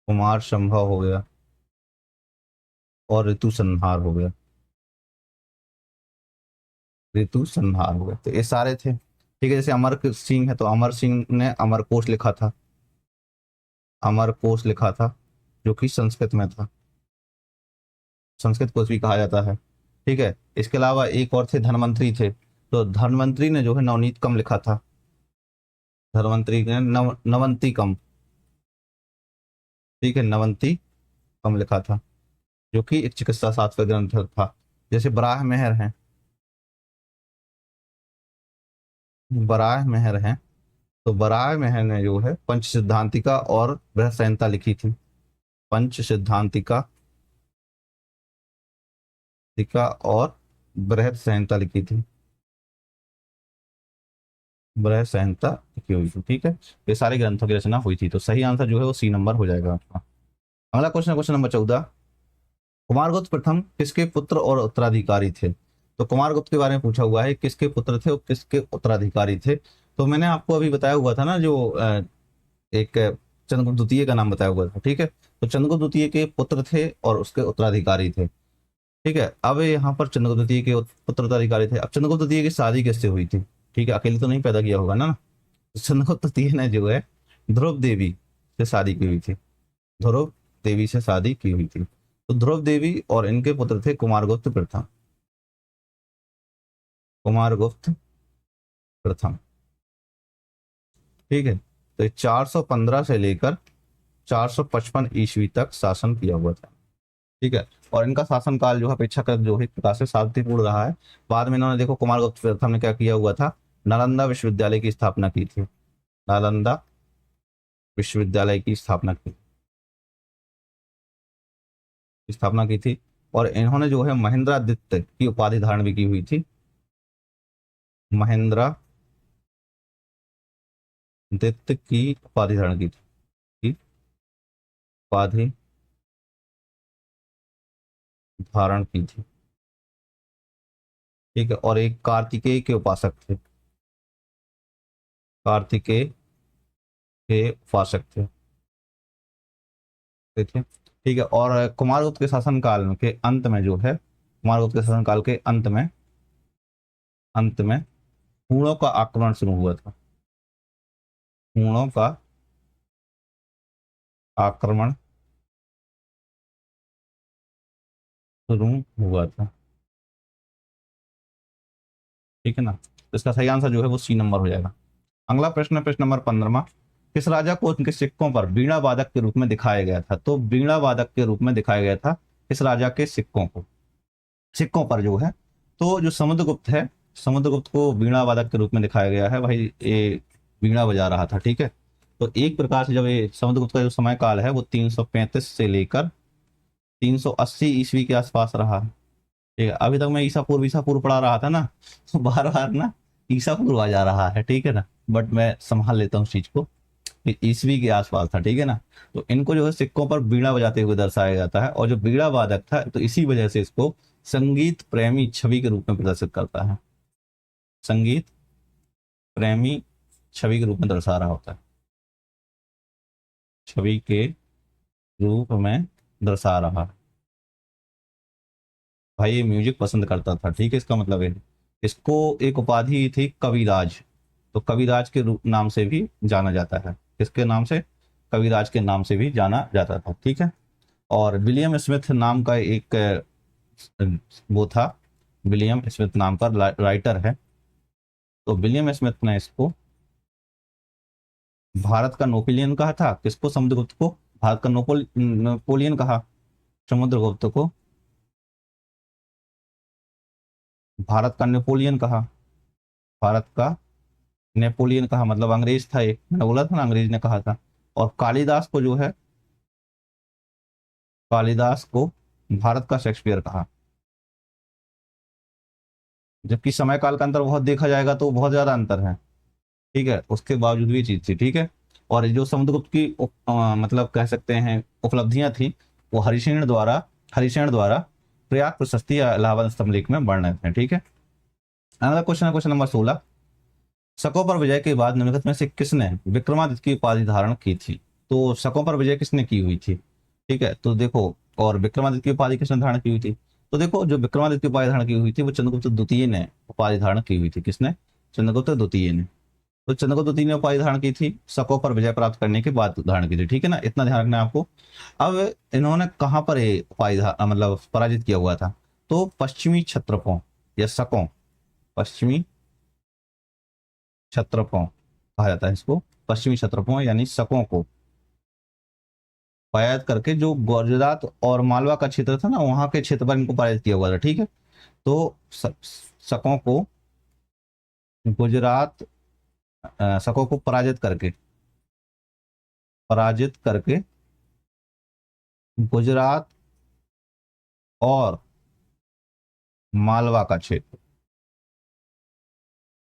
कुमार संभव हो गया। और ऋतु संहार हो गया, ऋतु संहार हो गया। तो ये सारे थे, ठीक है। जैसे अमर सिंह है तो अमर सिंह ने अमरकोश लिखा था, अमरकोश लिखा था, जो कि संस्कृत में था, संस्कृत कोश भी कहा जाता है, ठीक है। इसके अलावा एक और थे, धनवंतरी थे, तो धनवंतरी ने जो है नवनीत कम लिखा था, धनवंतरी ने नवंती कम, ठीक है, नवंती कम लिखा था, जो कि एक चिकित्सा शास्त्र ग्रंथ था। जैसे बराह मेहर है, बराह मेहर है, तो बराह मेहर ने जो है पंच सिद्धांतिका और बृहत संहिता लिखी थी, पंच सिद्धांतिका टीका और बृहत संहिता लिखी थी, बृहत संहिता लिखी हुई थी, ठीक है। ये सारे ग्रंथों की रचना हुई थी, तो सही आंसर जो है वो सी नंबर हो जाएगा आपका। अगला क्वेश्चन, क्वेश्चन नंबर 14, कुमारगुप्त प्रथम किसके पुत्र और उत्तराधिकारी थे? तो कुमारगुप्त के बारे में पूछा हुआ है, किसके पुत्र थे और किसके उत्तराधिकारी थे। तो मैंने आपको अभी बताया हुआ था ना, जो एक चंद्रगुप्त द्वितीय का नाम बताया हुआ था, ठीक है। तो चंद्रगुप्त द्वितीय के पुत्र थे और उसके उत्तराधिकारी थे, ठीक है। अब यहाँ पर चंद्रगुप्त द्वितीय के पुत्र उत्तराधिकारी थे। अब चंद्रगुप्त द्वितीय की शादी किससे हुई थी? ठीक है, अकेले तो नहीं पैदा किया होगा ना। तो चंद्रगुप्त द्वितीय ने जो है ध्रुव देवी से शादी की हुई थी, ध्रुव देवी से शादी की हुई थी। तो ध्रुव देवी और इनके पुत्र थे कुमारगुप्त प्रथम, कुमारगुप्त प्रथम, ठीक है। तो 415 से लेकर 455 ईस्वी तक शासन किया हुआ था, ठीक है। और इनका शासनकाल जो है अपेक्षाकृत जो है एक प्रकार से शांतिपूर्ण रहा है। बाद में इन्होंने देखो कुमारगुप्त प्रथम ने क्या किया हुआ था, नालंदा विश्वविद्यालय की स्थापना की थी, नालंदा विश्वविद्यालय की स्थापना की थी। और इन्होंने जो है महेंद्रादित्य की उपाधि धारण भी की हुई थी, महेंद्रादित्य की उपाधि धारण की थी, उपाधि धारण की थी, ठीक है। और एक कार्तिकेय के उपासक थे, कार्तिकेय के उपासक थे, ठीक है, ठीक है। और कुमारगुप्त के शासनकाल के अंत में जो है, कुमारगुप्त के शासनकाल के अंत में हूणों का आक्रमण शुरू हुआ था, हूणों का आक्रमण शुरू हुआ था, ठीक है ना। तो इसका सही आंसर जो है वो सी नंबर हो जाएगा। अगला प्रश्न है प्रश्न नंबर 15, किस राजा को उनके सिक्कों पर वीणा वादक के रूप में दिखाया गया था? तो वीणा वादक के रूप में दिखाया गया था किस राजा के सिक्कों को, सिक्कों पर जो है, तो जो समुद्रगुप्त है, समुद्रगुप्त को वीणा वादक के रूप में दिखाया गया है, भाई ये वीणा बजा रहा था, ठीक है। तो एक प्रकार से जब ये समुद्रगुप्त का जो समय काल है वो 335 से लेकर 380 ईस्वी के आसपास रहा, ठीक है। अभी तक मैं ईसा पूर्व पढ़ा रहा था ना, तो बार बार ना ईसा पूर्व आ जा रहा है, ठीक है ना, बट मैं संभाल लेता हूँ उस चीज को, कि ईस्वी के आसपास था, ठीक है ना। तो इनको जो है सिक्कों पर बीड़ा बजाते हुए दर्शाया जाता है, और जो बीड़ा वादक था तो इसी वजह से इसको संगीत प्रेमी छवि के रूप में प्रदर्शित करता है, संगीत प्रेमी छवि के रूप में दर्शा रहा होता है, छवि के रूप में दर्शा रहा है। भाई ये म्यूजिक पसंद करता था, ठीक है, इसका मतलब है। इसको एक उपाधि थी कविराज, तो कविराज के रूप नाम से भी जाना जाता है, किसके नाम से? कविराज के नाम से भी जाना जाता था, ठीक है। और विलियम स्मिथ नाम का एक वो था, विलियम स्मिथ नाम का राइटर है, तो विलियम स्मिथ ने इसको भारत का नेपोलियन कहा था, किसको? समुद्रगुप्त को भारत का नेपोलियन कहा, समुद्रगुप्त को भारत का नेपोलियन कहा, भारत का नेपोलियन कहा, मतलब अंग्रेज था, एक मैंने बोला था ना अंग्रेज ने कहा था। और कालिदास को जो है, कालिदास को भारत का शेक्सपियर कहा। जबकि समय काल का अंतर बहुत देखा जाएगा तो बहुत ज्यादा अंतर है, ठीक है, उसके बावजूद भी चीज थी, ठीक है। और जो समुद्रगुप्त की मतलब कह सकते हैं उपलब्धियां थी, वो हरिशेन द्वारा प्रयाग प्रशस्ति या इलाहाबाद स्तंभ लेख में वर्णित है, ठीक है। अगला क्वेश्चन है क्वेश्चन नंबर 16। शकों पर विजय के बाद निम्नलिखित में से किसने विक्रमादित्य की उपाधि धारण की थी? तो शकों पर विजय किसने की हुई थी, ठीक है, तो देखो, और विक्रमादित्य की उपाधि किसने धारण की हुई थी? तो देखो, जो विक्रमादित्य की उपाधि धारण की हुई थी वो चंद्रगुप्त द्वितीय ने उपाधि धारण की हुई थी। किसने? चंद्रगुप्त द्वितीय ने। तो चंद्रगुप्त द्वितीय ने उपाधि धारण की थी, शकों पर विजय प्राप्त करने के बाद धारण की थी, ठीक है ना, इतना ध्यान रखना है आपको। अब इन्होंने कहां पर ये मतलब पराजित किया हुआ था? तो पश्चिमी क्षत्रपों या शकों, पश्चिमी क्षत्रपों कहा जाता है इसको, पश्चिमी क्षत्रपों यानी शकों को पराजित करके, जो गुजरात और मालवा का क्षेत्र था ना, वहां के क्षेत्र पर इनको पराजित किया हुआ था, ठीक है। तो शकों को गुजरात, शकों को पराजित करके गुजरात और मालवा का क्षेत्र,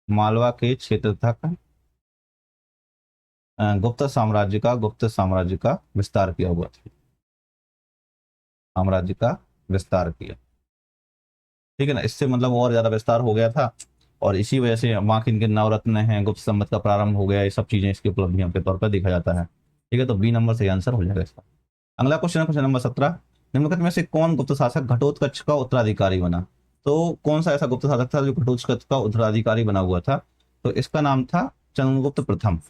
मालवा के क्षेत्र तक गुप्त साम्राज्य का विस्तार किया हुआ था, साम्राज्य का विस्तार किया, ठीक है ना। इससे मतलब और ज्यादा विस्तार हो गया था, और इसी वजह से वहां के इनके नवरत्न हैं, गुप्त संवत का प्रारंभ हो गया, ये सब चीजें इसकी उपलब्धियों के तौर पर देखा जाता है, ठीक है। तो बी नंबर सही आंसर हो जाएगा इसका। अगला क्वेश्चन है क्वेश्चन नंबर 17। निम्नलिखित में से कौन गुप्त शासक घटोत्कच का उत्तराधिकारी बना? तो कौन सा ऐसा गुप्त शासक था जो घटोत्कच का उत्तराधिकारी बना हुआ था? तो इसका नाम था चंद्रगुप्त प्रथम।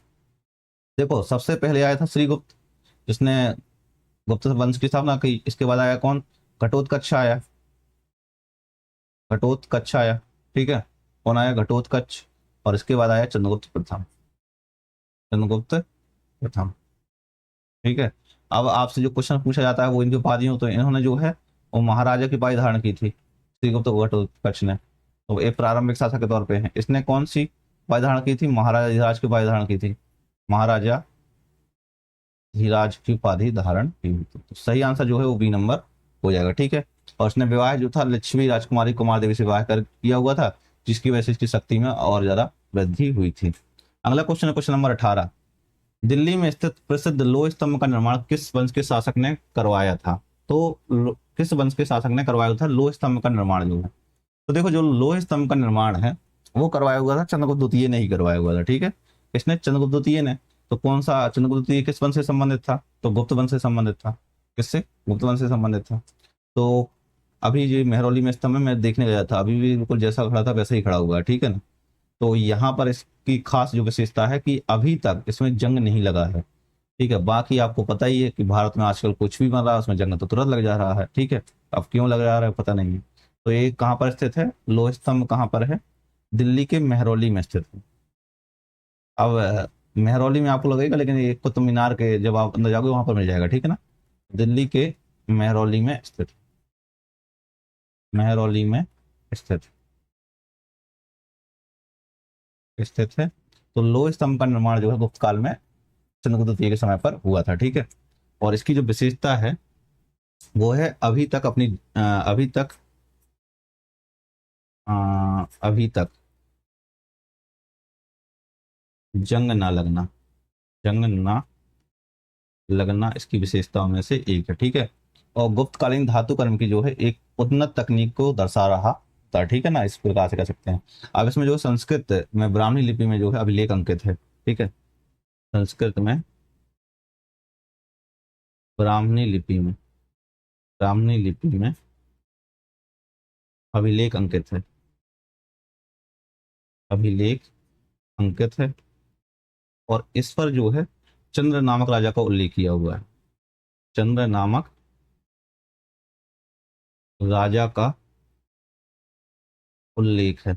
देखो, सबसे पहले आया था श्रीगुप्त, जिसने गुप्त वंश की स्थापना की। इसके बाद आया कौन? घटोत्कच आया, घटोत्कच आया, ठीक है। कौन आया? घटोत्कच। और इसके बाद आया चंद्रगुप्त प्रथम, चंद्रगुप्त प्रथम, ठीक है। अब आपसे जो क्वेश्चन पूछा जाता है वो इनकी उपाधियों, तो इन्होंने जो है वो महाराजा की उपाधि धारण की थी, श्रीगुप्त घटोत्कच ने। तो एक प्रारंभिक शासक के तौर पे है। इसने कौन सी उपाधि धारण की थी? महाराजा धीराज की उपाधि धारण की थी, महाराजा धीराज की उपाधि धारण की हुई थी। तो सही आंसर जो है वो बी नंबर हो जाएगा, ठीक है। और इसने विवाह जो था लक्ष्मी राजकुमारी कुमार देवी से विवाह कर किया हुआ था, जिसकी वजह से इसकी शक्ति में और ज्यादा वृद्धि हुई थी। अगला क्वेश्चन है क्वेश्चन नंबर 18। दिल्ली में स्थित प्रसिद्ध लोह स्तंभ का निर्माण किस वंश के शासक ने करवाया था? तो किस वंश के शासक ने करवाया था लोह स्तंभ का निर्माण जो है? तो देखो, जो लोह स्तंभ का निर्माण है वो करवाया हुआ था चंद्रगुप्त द्वितीय ने ही करवाया हुआ था, ठीक है। इसने चंद्रगुप्त द्वितीय ने। तो कौन सा चंद्रगुप्त द्वितीय किस वंश से संबंधित था? तो गुप्त वंश से संबंधित था। किससे? गुप्त वंश से संबंधित था। तो अभी जो मेहरौली में स्तंभ है, मैं देखने गया था, अभी भी बिल्कुल जैसा खड़ा था वैसे ही खड़ा हुआ है, ठीक है ना। तो यहाँ पर इसकी खास जो विशेषता है कि अभी तक इसमें जंग नहीं लगा है, ठीक है। बाकी आपको पता ही है कि भारत में आजकल कुछ भी बन रहा है उसमें जंग तो तुरंत लग जा रहा है, ठीक है। अब क्यों लग जा रहा है पता नहीं है। तो ये कहाँ पर स्थित है? लोह स्तंभ कहाँ पर है? दिल्ली के मेहरौली में स्थित है। अब मेहरौली में आपको लगेगा, लेकिन ये कुतुब मीनार के जब आप अंदर जाओगे वहां पर मिल जाएगा, ठीक है ना। दिल्ली के मेहरौली में स्थित, मेहरौली में स्थित स्थित है। तो लोह स्तंभ का निर्माण जो है गुप्त काल में चंद्रगुप्त द्वितीय के समय पर हुआ था, ठीक है। और इसकी जो विशेषता है वो है अभी तक जंग ना लगना, जंग ना लगना इसकी विशेषताओं में से एक है, ठीक है। और गुप्तकालीन धातु कर्म की जो है एक उन्नत तकनीक को दर्शा रहा था, ठीक है ना, इस प्रकार से कह सकते हैं। अब इसमें जो संस्कृत में ब्राह्मणी लिपि में जो है अभिलेख अंकित है, ठीक है। संस्कृत में ब्राह्मणी लिपि में ब्राह्मणी लिपि में अभिलेख अंकित है, अभिलेख अंकित है। और इस पर जो है चंद्र नामक राजा का उल्लेख किया हुआ है, चंद्र नामक राजा का उल्लेख है,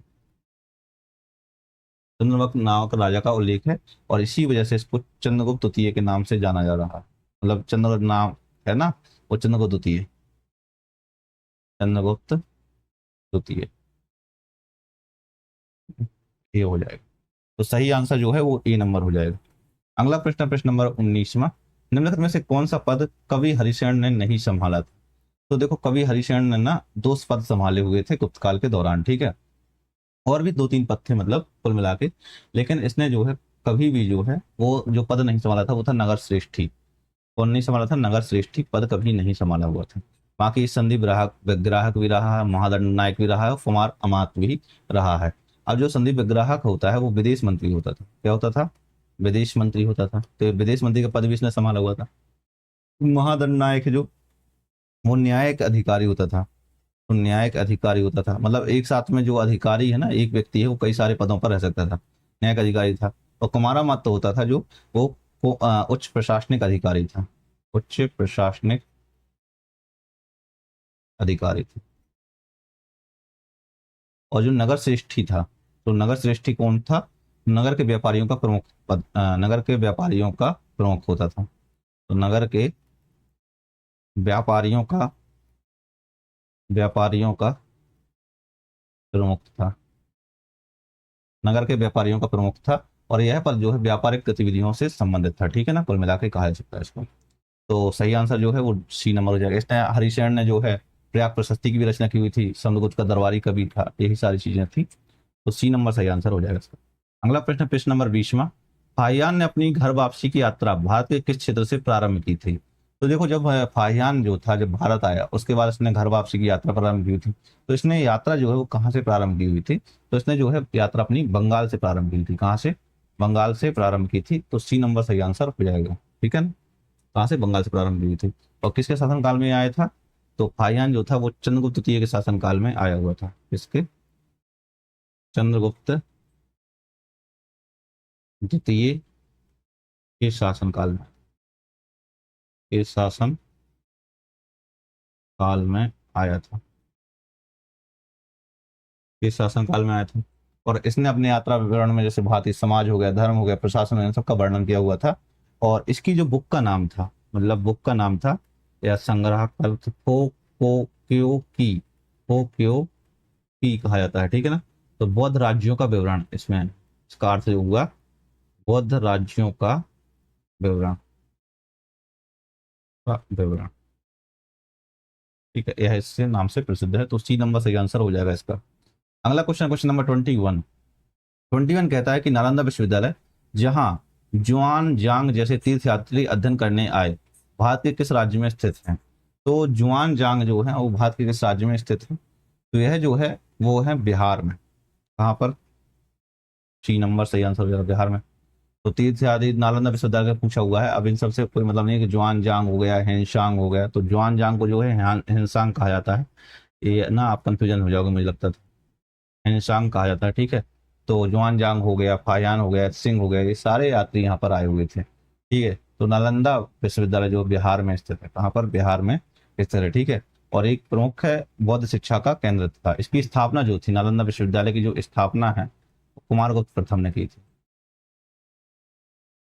चंद्रगुप्त नामक राजा का उल्लेख है। और इसी वजह से इसको चंद्रगुप्त द्वितीय के नाम से जाना जा रहा है, मतलब चंद्र नाम है ना, वो चंद्रगुप्त द्वितीय, चंद्रगुप्त द्वितीय, ये हो जाएगा। तो सही आंसर जो है वो ए नंबर हो जाएगा। अगला प्रश्न, प्रश्न नंबर 19वां, निम्नलिखित में से कौन सा पद कवि हरिशरण ने नहीं संभाला था? तो देखो, कवि हरिशरण ने ना दो पद संभाले हुए थे गुप्तकाल के दौरान, ठीक है, और भी दो तीन पद थे मतलब कुल मिला के, लेकिन इसने जो है कभी भी जो है वो जो पद नहीं संभाला था वो था नगर श्रेष्ठी। कौन नहीं संभाला था? नगर श्रेष्ठी पद कभी नहीं संभाला हुआ था। बाकी संधि विग्राहक विग्राहक भी रहा है, महादंड नायक भी रहा है, और कुमार अमात्य भी रहा है। अब जो संधि विग्राहक होता है वो विदेश मंत्री होता था। क्या होता था? विदेश मंत्री होता था। तो विदेश मंत्री का पद भी इसने संभाला हुआ था। महादंड नायक है जो, वो न्यायिक अधिकारी होता था। तो न्यायिक अधिकारी होता था मतलब एक साथ में जो अधिकारी है ना, एक व्यक्ति है, वो कई सारे पदों पर रह सकता था। न्यायिक अधिकारी था। और कुमारा मत तो होता था जो वो उच्च प्रशासनिक अधिकारी था। उच्च प्रशासनिक अधिकारी थे। और जो नगर श्रेष्ठी था, तो नगर श्रेष्ठी कौन था? नगर के व्यापारियों का प्रमुख पद, नगर के व्यापारियों का प्रमुख होता था। तो नगर के व्यापारियों का प्रमुख था। नगर के व्यापारियों का प्रमुख था। और यह पद जो है व्यापारिक गतिविधियों से संबंधित था, ठीक है ना, कुल मिलाकर कहा जा सकता है इसको। तो सही आंसर जो है वो सी नंबर हो जाएगा। इसने हरिशरण ने जो है प्रयाग प्रशस्ति की भी रचना की हुई थी, समुद्रगुप्त का दरबारी कवि था, यही सारी चीजें थी। तो सी नंबर सही आंसर हो जाएगा इसका। अगला प्रश्न, प्रश्न नंबर 20वां, फाहियान ने अपनी घर वापसी की यात्रा भारत के किस क्षेत्र से प्रारंभ की थी? तो देखो, जब फाहियान जो था जब भारत आया उसके बाद इसने घर वापसी की यात्रा प्रारंभ की थी। तो इसने यात्रा जो है वो कहाँ से प्रारंभ की हुई थी? तो इसने जो है यात्रा अपनी बंगाल से प्रारंभ की थी। कहाँ से? बंगाल से प्रारंभ की थी। तो सी नंबर सही आंसर हो जाएगा, ठीक है ना। कहाँ से? बंगाल से प्रारंभ की हुई थी। और किसके शासनकाल में आया था? तो फाहियान जो था वो चंद्रगुप्त तृतीय के शासनकाल में आया हुआ था। किसके? चंद्रगुप्त द्वितीय के शासनकाल में, के शासन काल में आया था। के शासनकाल में आया था। और इसने अपने यात्रा विवरण में जैसे भारतीय समाज हो गया, धर्म हो गया, प्रशासन, इन सबका वर्णन किया हुआ था। और इसकी जो बुक का नाम था, मतलब बुक का नाम था या संग्रह फो क्यो की कहा जाता है, ठीक है ना। तो बौद्ध राज्यों का विवरण इसमें, इसका अर्थ जो हुआ बौद्ध राज्यों का विवरण, ठीक है, यह इससे नाम से प्रसिद्ध है। तो सी नंबर सही आंसर हो जाएगा इसका। अगला क्वेश्चन, क्वेश्चन नंबर 21 कहता है कि नालंदा विश्वविद्यालय, जहां जुआन जांग जैसे तीर्थयात्री अध्ययन करने आए, भारत के किस राज्य में स्थित है? तो जुआन जांग जो है वो भारत के किस राज्य में स्थित है? तो यह जो है वो है बिहार में। कहाँ पर? सी नंबर सही आंसर हो जाएगा, बिहार में। तो तीर्थ आदि नालंदा विश्वविद्यालय का पूछा हुआ है। अब इन सबसे कोई मतलब नहीं है कि जुआन जांग हो गया, हिंसांग हो गया। तो जुआन जांग को जो है हिंसांग कहा जाता है। ये ना आप कंफ्यूजन हो जाओगे, मुझे लगता था। हिंसांग कहा जाता है, ठीक है। तो जुआन जांग हो गया, फायान हो गया, सिंह हो गया, ये सारे यात्री यहाँ पर आए हुए थे, ठीक है। तो नालंदा विश्वविद्यालय जो बिहार में स्थित है, कहाँ पर? बिहार में स्थित है, ठीक है। और एक प्रमुख है, बौद्ध शिक्षा का केंद्र था। इसकी स्थापना जो थी, नालंदा विश्वविद्यालय की जो स्थापना है, कुमारगुप्त प्रथम ने की थी।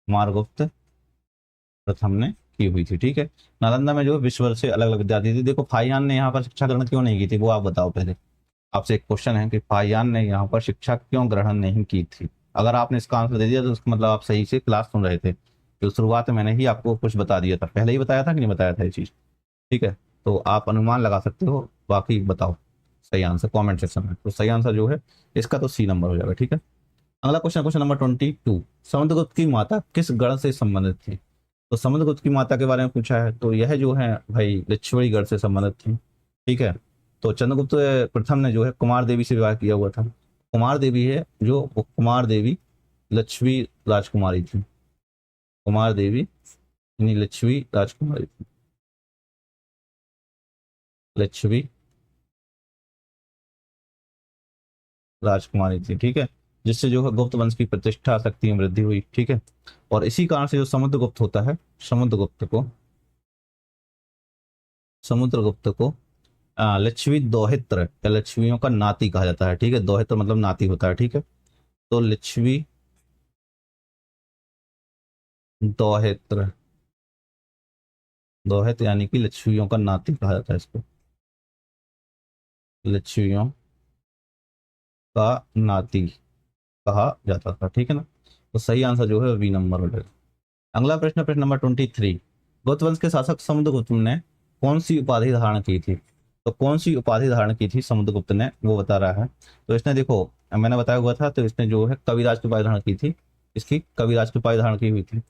कुमारगुप्त प्रथम ने की हुई थी, ठीक है। नालंदा में जो विश्व भर से अलग अलग विद्यार्थी थे। देखो, फाहियान ने यहाँ पर शिक्षा ग्रहण क्यों नहीं की थी, वो आप बताओ पहले। आपसे एक क्वेश्चन है कि फाहियान ने यहाँ पर शिक्षा क्यों ग्रहण नहीं की थी? अगर आपने इसका आंसर दे दिया तो उसका मतलब आप सही से क्लास सुन रहे थे। तो शुरुआत में मैंने ही आपको कुछ बता दिया था, पहले ही बताया था कि नहीं बताया था ये चीज, ठीक है। तो आप अनुमान लगा सकते हो, बाकी बताओ सही आंसर कमेंट सेक्शन में। तो सही आंसर जो है इसका तो सी नंबर हो जाएगा, ठीक है। अगला क्वेश्चन, क्वेश्चन नंबर 22, समुद्रगुप्त की माता किस गण से संबंधित थी? तो समुद्रगुप्त की माता के बारे में पूछा है। तो यह जो है भाई लक्ष्मणी गढ़ से संबंधित थी, ठीक है। तो चंद्रगुप्त प्रथम ने जो है कुमार देवी से विवाह किया हुआ था। कुमार देवी है जो, वो कुमार देवी लक्ष्मी राजकुमारी थी। कुमार देवी यानी लक्ष्मी राजकुमारी थी। लक्ष्मी राजकुमारी थी, ठीक है। जिससे जो है गुप्त वंश की प्रतिष्ठा शक्ति में वृद्धि हुई, ठीक है। और इसी कारण से जो समुद्रगुप्त होता है, समुद्रगुप्त को लक्ष्मी दौहित्र या लक्ष्मियों का नाती कहा जाता है, ठीक है। दौहित्र मतलब नाती होता है, ठीक है। तो लक्ष्मी दौहित्र, दौहित्र यानी कि लक्ष्मियों का नाती कहा जाता है इसको। लक्ष्मियों का नाती, कहा जाता था। ठीक है ना, तो सही आंसर जो है बी नंबर हो जाएगा। अगला प्रश्न, प्रश्न नंबर 23। गुप्त वंश के शासक समुद्रगुप्त ने कौन सी उपाधि धारण की थी? तो कौन सी उपाधि धारण की थी समुद्रगुप्त ने, वो बता रहा है। तो इसने देखो, मैंने बताया हुआ था, तो इसने जो है कविराज की उपाधि धारण की थी। इसकी कविराज की उपाधि धारण की हुई थी।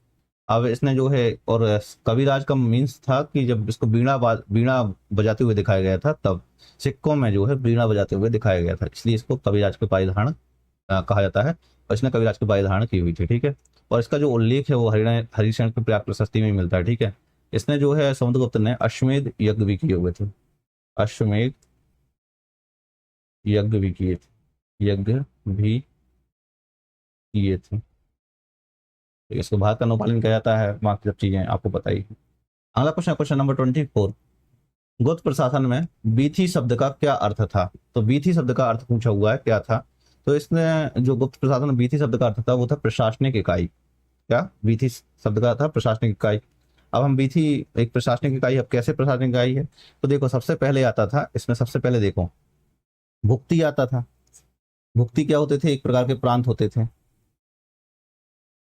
अब इसने जो है, और कविराज का मीन्स था कि जब इसको बीणा बजाते हुए दिखाया गया था, तब सिक्कों में जो है बीणा बजाते हुए दिखाया गया था, इसलिए इसको कविराज की उपाधि धारण कहा जाता है। और इसने कविराज की उपाधि धारण की हुई थी। ठीक है, और इसका जो उल्लेख है वो हरिशरण की पर्याप्त प्रशस्ति में मिलता है। ठीक है, इसने जो है समुद्रगुप्त ने अश्वमेध यज्ञ भी किए हुए थे। अश्वमेध यज्ञ भी किए थे, यज्ञ भी किए थे। तो इसको भारत का नौपालन किया जाता है, बाकी सब चीजें आपको पता ही है। अगला क्वेश्चन, क्वेश्चन नंबर 24। गुप्त प्रशासन में बीथी शब्द का क्या अर्थ था? तो बीथी शब्द का अर्थ पूछा हुआ है, क्या था? तो इसने जो गुप्त प्रशासन में बीथी शब्द का अर्थ था वो था प्रशासनिक इकाई। क्या बीथी शब्द का था? प्रशासनिक इकाई। अब हम बीथी एक प्रशासनिक इकाई, अब कैसे प्रशासनिक इकाई है? तो देखो, सबसे पहले आता था इसमें, सबसे पहले देखो भुक्ति आता था। भुक्ति क्या होते थे? एक प्रकार के प्रांत होते थे।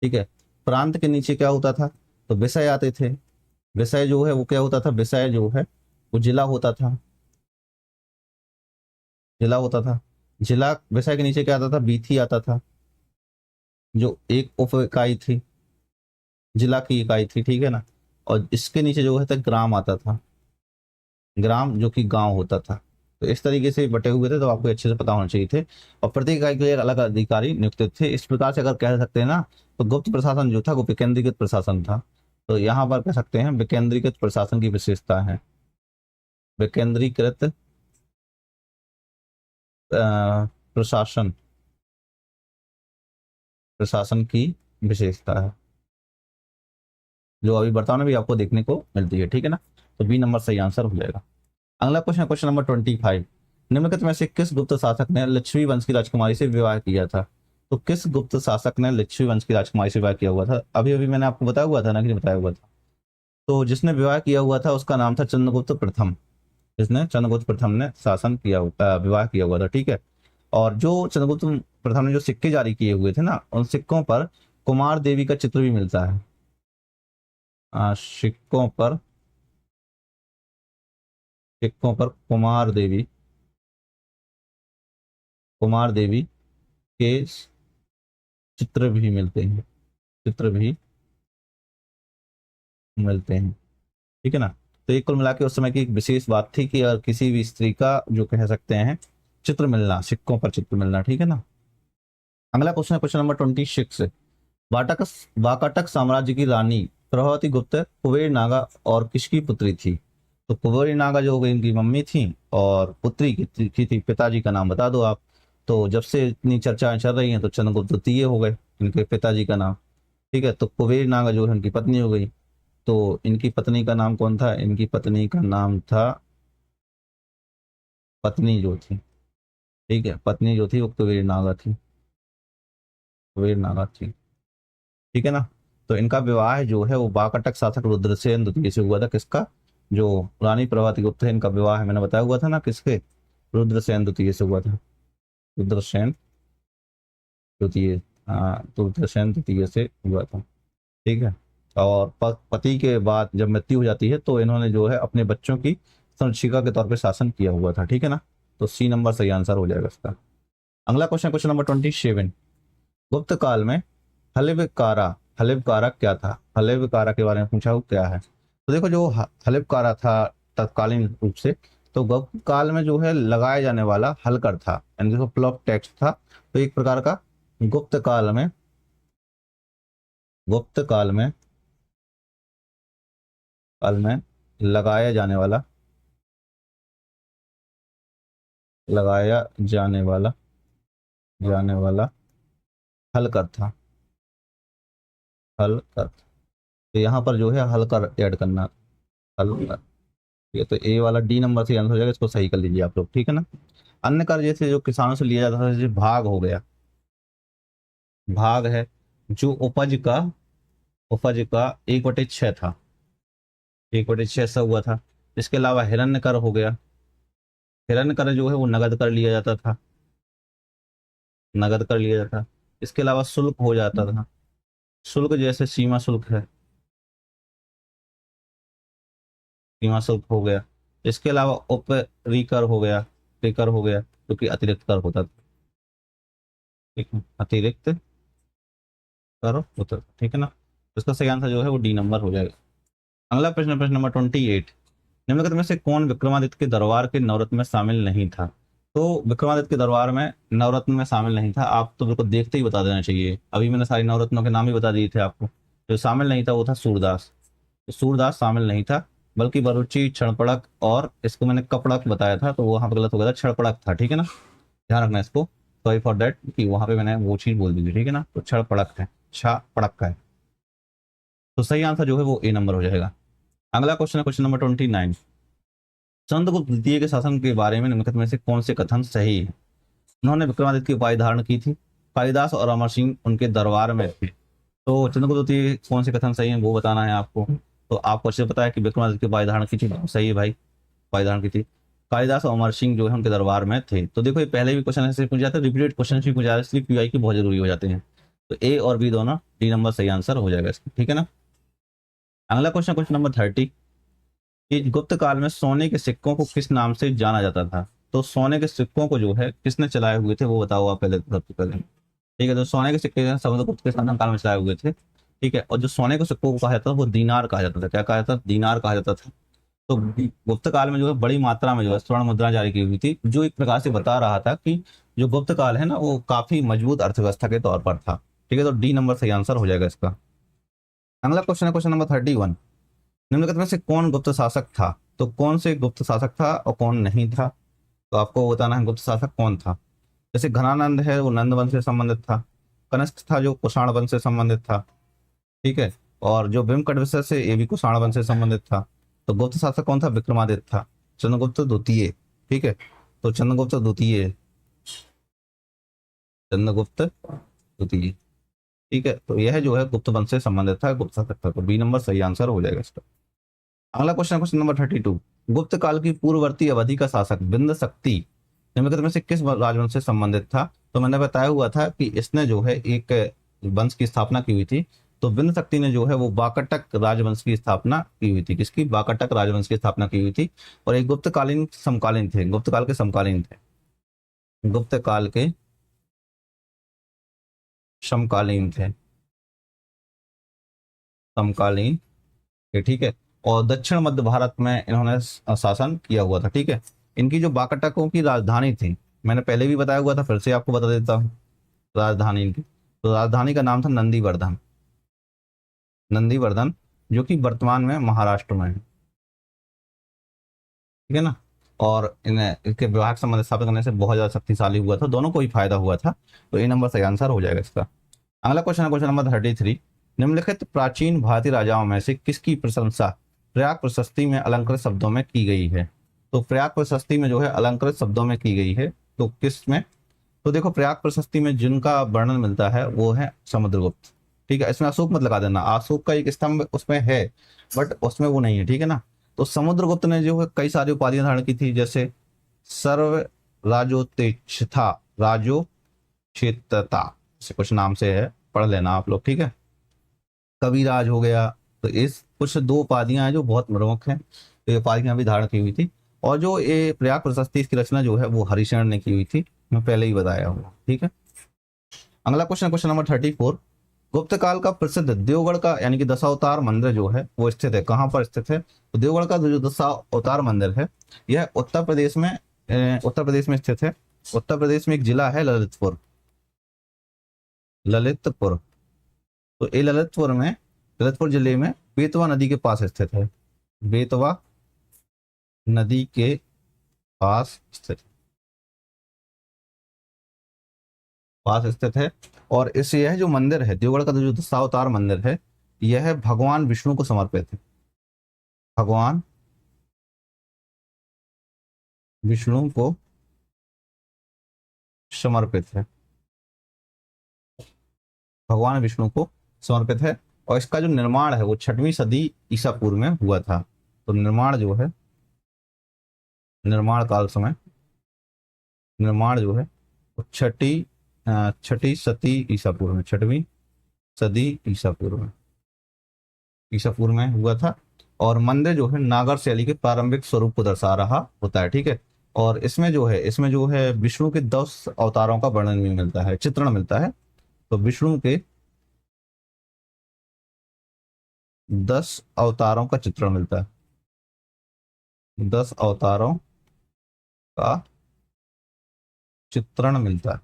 ठीक है, प्रांत के नीचे क्या होता था? तो विषय आते थे। विषय जो है वो क्या होता था? विषय जो है वो जिला होता था। जिला होता था। जिला विषय के नीचे क्या आता था? बीथी आता था, जो एक उप इकाई थी, जिला की इकाई थी। ठीक है ना, और इसके नीचे जो है था ग्राम आता था। ग्राम जो कि गांव होता था। तो इस तरीके से बटे हुए थे, तो आपको अच्छे से पता होना चाहिए थे। और प्रत्येक इकाई के लिए अलग अधिकारी नियुक्त थे। इस प्रकार से अगर कह सकते हैं ना, तो गुप्त प्रशासन जो था वो विकेंद्रीकृत प्रशासन था। तो यहाँ पर कह सकते हैं विकेंद्रीकृत प्रशासन की विशेषता है। विकेंद्रीकृत प्रशासन, प्रशासन की विशेषता है, जो अभी वर्तमान में भी आपको देखने को मिलती है। ठीक है ना, तो बी नंबर सही आंसर हो जाएगा। अगला क्वेश्चन, क्वेश्चन नंबर 25। निम्नलिखित में से किस गुप्त शासक ने लिच्छवी वंश की राजकुमारी से विवाह किया था? तो किस गुप्त शासक ने लिच्छवी वंश की राजकुमारी से विवाह किया हुआ था? अभी अभी मैंने आपको बताया हुआ था ना, कि नहीं बताया हुआ था? तो जिसने विवाह किया हुआ था उसका नाम था चंद्रगुप्त प्रथम। जिसने चंद्रगुप्त प्रथम ने शासन किया विवाह किया हुआ था। ठीक है, और जो चंद्रगुप्त प्रथम ने जो सिक्के जारी किए हुए थे ना, उन सिक्कों पर कुमार देवी का चित्र भी मिलता है। सिक्कों पर, सिक्कों पर कुमार देवी, कुमार देवी के चित्र भी मिलते हैं, चित्र भी मिलते हैं। ठीक है ना, तो ये कुल मिला के उस समय की एक विशेष बात थी कि अगर किसी भी स्त्री का जो कह सकते हैं चित्र मिलना, सिक्कों पर चित्र मिलना। ठीक है ना, अगला क्वेश्चन है क्वेश्चन नंबर 26। वाटक वाकाटक साम्राज्य की रानी प्रभावती गुप्त कुबेर नागा और किसकी पुत्री थी? तो कुबेर नागा जो इनकी मम्मी थी, और पुत्री की थी, पिताजी का नाम बता दो आप। तो जब से इतनी चर्चाएं चल रही हैं, तो चंद्रगुप्त द्वितीय हो गए इनके पिताजी का नाम। ठीक है, तो कुबेर नागा जो है इनकी पत्नी हो गई। तो इनकी पत्नी का नाम कौन था? इनकी पत्नी का नाम था, पत्नी जो थी, ठीक है, पत्नी जो थी वो कुबेर नागा थी, कुबेर नागा थी। ठीक है ना, तो इनका विवाह जो है वो वाकाटक शासक रुद्रसेन द्वितीय से हुआ था। किसका? जो रानी प्रभावती गुप्त है, इनका विवाह है, मैंने बताया हुआ था ना, किसके? रुद्रसेन द्वितीय से हुआ था। रुद्रसेन द्वितीय, हाँ, तो रुद्रसेन द्वितीय से हुआ था। ठीक है, और पति के बाद जब मृत्यु हो जाती है, तो इन्होंने जो है अपने बच्चों की संरक्षिका के तौर पे शासन किया हुआ था। ठीक है ना, तो सी नंबर सही आंसर हो जाएगा इसका। अगला क्वेश्चन, क्वेश्चन नंबर 27। गुप्त काल में हलिबकारा, हलिबकारा क्या था? हलिबकारा के बारे में पूछा हो क्या है? तो देखो, जो हलिबकारा था तत्कालीन रूप से, तो गुप्त काल में जो है लगाया जाने वाला हलकर था, यानी देखो प्लॉट टेक्स्ट था। तो एक प्रकार का गुप्त काल में, गुप्त काल में लगाया जाने वाला, लगाया जाने वाला हलकर था, हलकर। तो यहाँ पर जो है हलकर ऐड करना, हलकर। ये तो ए वाला डी नंबर से आंसर हो जाएगा, इसको सही कर लीजिए आप लोग। ठीक है ना, अन्य कर जैसे जो किसानों से लिया जाता था, जैसे भाग हो गया, भाग है जो उपज का 1/6 था, 1/6 से हुआ था। इसके अलावा हिरण्य कर हो गया। हिरण्य कर जो है वो नगद कर लिया जाता था, नगद कर लिया जाता। इसके अलावा शुल्क हो जाता था, शुल्क जैसे सीमा शुल्क है, सीमा शुल्क हो गया। इसके अलावा उप रिकर हो गया, रिकर हो गया जो कि अतिरिक्त कर होता था, ठीक है, अतिरिक्त कर होता था, ठीक है ना। तो इसका सही आंसर जो है वो डी नंबर हो जाएगा। अगला प्रश्न, प्रश्न नंबर 28, निम्नलिखित में से कौन विक्रमादित्य के दरबार के नवरत्न में शामिल नहीं था। तो विक्रमादित्य के दरबार में नवरत्न में शामिल नहीं था, आप तो बिल्कुल देखते ही बता देना चाहिए, अभी मैंने सारी नवरत्नों के नाम ही बता दिए थे आपको। जो शामिल नहीं था वो था सूरदास, तो सूरदास शामिल नहीं था, बल्कि बरूची, क्षणपड़क और इसको मैंने कपड़क बताया था, तो वहां पर गलत हो गया था, क्षणपड़क था, ठीक है ना। ध्यान रखना इसको, सॉरी फॉर दैट कि वहां पे मैंने वो चीज बोल दी थी, ठीक है ना। तो क्षणपड़क है, छा पड़क का है, तो सही आंसर जो है वो ए नंबर हो जाएगा। अगला क्वेश्चन है क्वेश्चन नंबर 29, चंद्रगुप्त द्वितीय के शासन के बारे में निम्नलिखित में से कौन से कथन सही है। उन्होंने विक्रमादित्य की उपाधि धारण की थी, कालिदास और अमर सिंह उनके दरबार में थे। तो चंद्रगुप्त द्वितीय कौन से कथन सही है वो बताना है आपको। तो आपको अच्छे से पता है कि विक्रमादित्य की उपाधि धारण की थी, सही है भाई, उपाधि धारण की थी। कालिदास और अमर सिंह जो है उनके दरबार में थे। तो देखो ये पहले भी क्वेश्चन ऐसे पूछ जाते हैं, रिपीटेड क्वेश्चन भी पूछ जाते हैं, इसलिए क्यूआई की बहुत जरूरी हो जाते हैं। तो ए और बी दोनों, डी नंबर सही आंसर हो जाएगा इसका, ठीक है ना। अगला क्वेश्चन, क्वेश्चन नंबर 30, कि गुप्त काल में सोने के सिक्कों को किस नाम से जाना जाता था। तो सोने के सिक्कों को जो है किसने चलाए हुए थे वो बताओ आप पहले, सबसे पहले, ठीक है। तो सोने के सिक्के जो हैं समुद्रगुप्त के शासन काल में चलाए हुए थे, ठीक है। और जो सोने के सिक्कों को कहा जाता था वो दीनार कहा जाता था, क्या कहा जाता था, दीनार कहा जाता था। तो गुप्त काल में जो है बड़ी मात्रा में जो है स्वर्ण मुद्रा जारी की हुई थी, जो एक प्रकार से बता रहा था कि जो गुप्त काल है ना वो काफी मजबूत अर्थव्यवस्था के तौर पर था, ठीक है। तो डी नंबर सही आंसर हो जाएगा इसका। अगला क्वेश्चन है क्वेश्चन नंबर 31, निम्नलिखित में से कौन गुप्त शासक था। तो कौन से गुप्त शासक था और कौन नहीं था, तो आपको बताना है गुप्त शासक कौन था। जैसे घनानंद है वो नंद वंश से संबंधित था, कनिष्क था जो कुषाण वंश से संबंधित था, ठीक है। और जो भीमकटविषय से ये भी कुषाण वंश से संबंधित था। तो गुप्त शासक कौन था, विक्रमादित्य था, चंद्रगुप्त द्वितीय, ठीक है। तो चंद्रगुप्त द्वितीय, चंद्रगुप्त द्वितीय, ठीक है। तो यह जो है गुप्त वंश से संबंधित था, गुप्त शासक था, तो बी नंबर सही आंसर हो जाएगा इसका। अगला क्वेश्चन, क्वेश्चन नंबर 32, गुप्त काल की पूर्ववर्ती अवधि का शासक बिंद शक्ति निम्नलिखित में से किस राजवंश से संबंधित था। तो मैंने बताया हुआ था कि इसने जो है एक वंश की स्थापना की हुई थी। तो बिंद शक्ति ने जो है वो वाकाटक राजवंश की स्थापना की हुई थी, किसकी, वाकाटक राजवंश की स्थापना की हुई थी। और एक गुप्त कालीन समकालीन थे, गुप्त काल के समकालीन थे, गुप्त काल के समकालीन थे, समकालीन के, ठीक है। और दक्षिण मध्य भारत में इन्होंने शासन किया हुआ था, ठीक है। इनकी जो बाकटकों की राजधानी थी, मैंने पहले भी बताया हुआ था, फिर से आपको बता देता हूँ राजधानी इनकी। तो राजधानी का नाम था नंदीवर्धन, नंदीवर्धन, जो कि वर्तमान में महाराष्ट्र में है, ठीक है ना। और इन्हें इसके विवाह के संबंध स्थापित करने से बहुत ज्यादा शक्तिशाली हुआ था, दोनों को ही फायदा हुआ था। तो ए नंबर सही आंसर हो जाएगा इसका। अगला क्वेश्चन है क्वेश्चन नंबर 33, निम्नलिखित प्राचीन भारतीय राजाओं में से किसकी प्रशंसा प्रयाग प्रशस्ति में अलंकृत शब्दों में की गई है। तो प्रयाग प्रशस्ति में जो है अलंकृत शब्दों में की गई है, तो किस में। तो देखो प्रयाग प्रशस्ति में जिनका वर्णन मिलता है वो है समुद्रगुप्त, ठीक है। इसमें अशोक मत लगा देना, अशोक का एक स्तंभ उसमें है बट उसमें वो नहीं है, ठीक है ना। तो समुद्रगुप्त ने जो है कई सारी उपाधियां धारण की थी, जैसे सर्व राजोतेक्षता, राजो क्षेत्रता, से कुछ नाम से है, पढ़ लेना आप लोग, ठीक है। कविराज हो गया। तो इस कुछ दो उपाधियां हैं जो बहुत प्रमुख हैं, तो ये उपाधियां भी धारण की हुई थी। और जो ये प्रयाग प्रशस्ति इसकी रचना जो है वो हरिशरण ने की हुई थी, मैं पहले ही बताया हूँ, ठीक है। अगला क्वेश्चन, क्वेश्चन नंबर 34, गुप्त काल का प्रसिद्ध देवगढ़ का यानी कि दशावतार मंदिर जो है वो स्थित है, कहाँ पर स्थित है। तो देवगढ़ का जो दशावतार मंदिर है यह उत्तर प्रदेश में, उत्तर प्रदेश में स्थित है। उत्तर प्रदेश में एक जिला है ललितपुर, ललितपुर। तो ये ललितपुर में, ललितपुर जिले में बेतवा नदी के पास स्थित है, बेतवा नदी के पास स्थित, पास स्थित है। और इस यह जो मंदिर है देवगढ़ का जो दशावतार मंदिर है, यह भगवान विष्णु को समर्पित है, भगवान विष्णु को समर्पित है, भगवान विष्णु को समर्पित है। और इसका जो निर्माण है वो 6वीं सदी ईसा पूर्व में हुआ था। तो निर्माण जो है, निर्माण काल समय, निर्माण जो है वो 6ठी छठी सदी ईसा पूर्व में, छठवीं सदी ईसा पूर्व में हुआ था। और मंदिर जो है नागर शैली के प्रारंभिक स्वरूप को दर्शा रहा होता है, ठीक है। और इसमें जो है विष्णु के 10 अवतारों का वर्णन भी मिलता है, चित्रण मिलता है। तो विष्णु के 10 अवतारों का चित्रण मिलता है, 10 अवतारों का चित्रण मिलता है,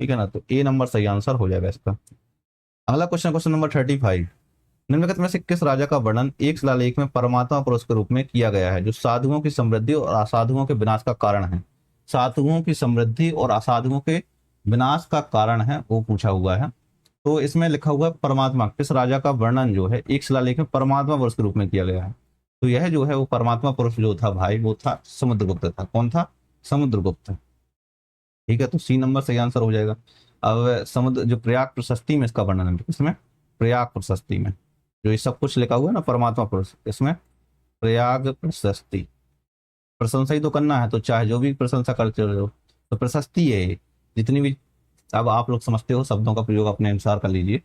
ठीक है ना। तो ए नंबर सही आंसर हो जाएगा इसका। अगला क्वेश्चन, क्वेश्चन नंबर 35। निम्नलिखित में से किस राजा का वर्णन एक शिलालेख में परमात्मा पुरुष के रूप में किया गया है जो साधुओं की समृद्धि और असाधुओं के विनाश का कारण है? साधुओं की समृद्धि और असाधुओं के विनाश का कारण है, वो पूछा हुआ है। तो इसमें लिखा हुआ है परमात्मा, किस राजा का वर्णन जो है एक शिलालेख में परमात्मा पुरुष के रूप में किया गया है। तो यह जो है वो परमात्मा पुरुष जो था भाई, वो था समुद्रगुप्त था। कौन था? समुद्रगुप्त। ठीक है, तो सी नंबर सही आंसर हो जाएगा। अब समुद्र जो प्रयाग प्रशस्ति में इसका वर्णन है, इसमें प्रयाग प्रशस्ति में जो ये सब कुछ लिखा हुआ है ना परमात्मा पुरुष, इसमें प्रयाग प्रशस्ति। प्रशंसा ही तो करना है, तो चाहे जो भी प्रशंसा करते हो तो प्रशस्ति है ये। जितनी भी अब आप लोग समझते हो शब्दों का प्रयोग अपने अनुसार कर लीजिए,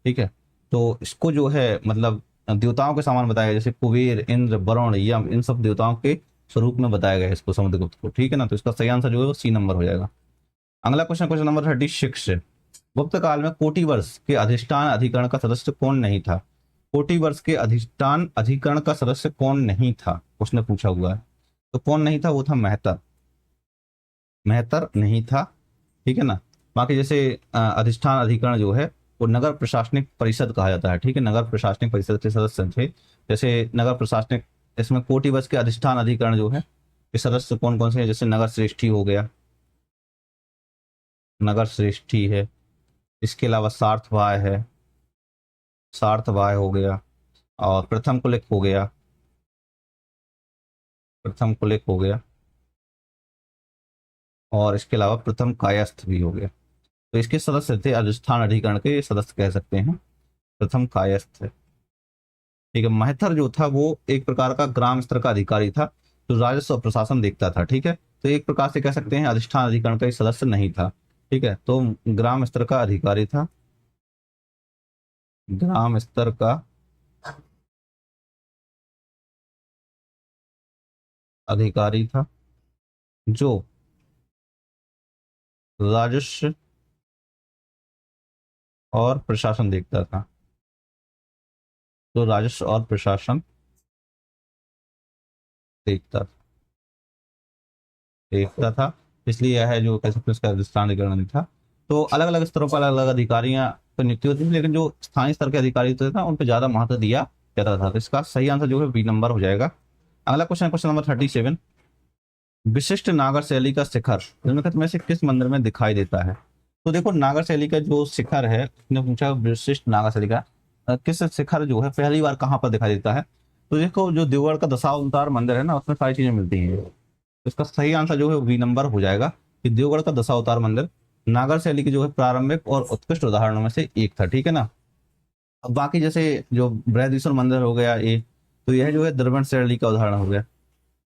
ठीक है। तो इसको जो है मतलब देवताओं के समान बताया गया, जैसे कुबेर, इंद्र, वरुण, यम, इन सब देवताओं के स्वरूप में बताया गया है इसको, समुद्रगुप्त को, ठीक है ना। तो इसका सही आंसर जो है वो सी नंबर हो जाएगा। अगला क्वेश्चन, क्वेश्चन नंबर 36। गुप्त काल में कोटि वर्ष के अधिष्ठान अधिकरण का सदस्य कौन नहीं था? कोटि वर्ष के अधिष्ठान अधिकरण का सदस्य कौन नहीं था, उसने पूछा हुआ है। तो कौन नहीं था? वो था मेहतर। मेहतर नहीं था, ठीक है ना। बाकी जैसे अधिष्ठान अधिकरण जो है वो नगर प्रशासनिक परिषद कहा जाता है, ठीक है। नगर प्रशासनिक परिषद के सदस्य थे, जैसे नगर प्रशासनिक, इसमें कोटि वर्ष के अधिष्ठान अधिकरण जो है ये सदस्य कौन कौन से हैं? जैसे नगर श्रेष्ठी हो गया, नगर श्रेष्ठी है। इसके अलावा सार्थवाय है, सार्थवाय हो गया। और प्रथम कुलिक हो गया, प्रथम कुलिक हो गया। और इसके अलावा प्रथम कायस्थ भी हो गया। तो इसके सदस्य थे राजस्थान अधिकरण के, ये सदस्य कह सकते हैं प्रथम कायस्थ है, ठीक है। महतर जो था वो एक प्रकार का ग्राम स्तर का अधिकारी था, जो राजस्व और प्रशासन देखता था, ठीक है। तो एक प्रकार से कह सकते हैं अधिष्ठान अधिकरण का एक सदस्य नहीं था, ठीक है। तो ग्राम स्तर का अधिकारी था, ग्राम स्तर का अधिकारी था जो राजस्व और प्रशासन देखता था, जो राजस्व और प्रशासन देखता देखता था। इसलिए यह है जो कह सकते हैं इसका अधिष्ठान अधिकरण नहीं था। तो अलग अलग स्तरों पर अलग अलग अधिकारियां तो नियुक्ति होती थी, लेकिन जो स्थानीय स्तर के अधिकारी थे ना उन पर ज्यादा महत्व दिया जाता था। तो इसका सही आंसर जो है बी नंबर हो जाएगा। अगला क्वेश्चन, क्वेश्चन नंबर 37। विशिष्ट नागर शैली का शिखर निम्नलिखित में से किस मंदिर में दिखाई देता है? तो देखो नागर शैली का जो शिखर है, उसने पूछा विशिष्ट नागर शैली का किस शिखर जो है पहली बार कहाँ पर दिखाई देता है? तो देखो जो देवगढ़ का दशावतार मंदिर है ना, उसमें सारी चीजें मिलती हैं। तो इसका सही आंसर जो है बी नंबर हो जाएगा कि देवगढ़ का दशावतार मंदिर नागर शैली की जो है प्रारंभिक और उत्कृष्ट उदाहरणों में से एक था, ठीक है ना। अब बाकी जैसे जो बृहदीश्वर मंदिर हो गया ये, तो यह जो है द्रविड़ शैली का उदाहरण हो गया,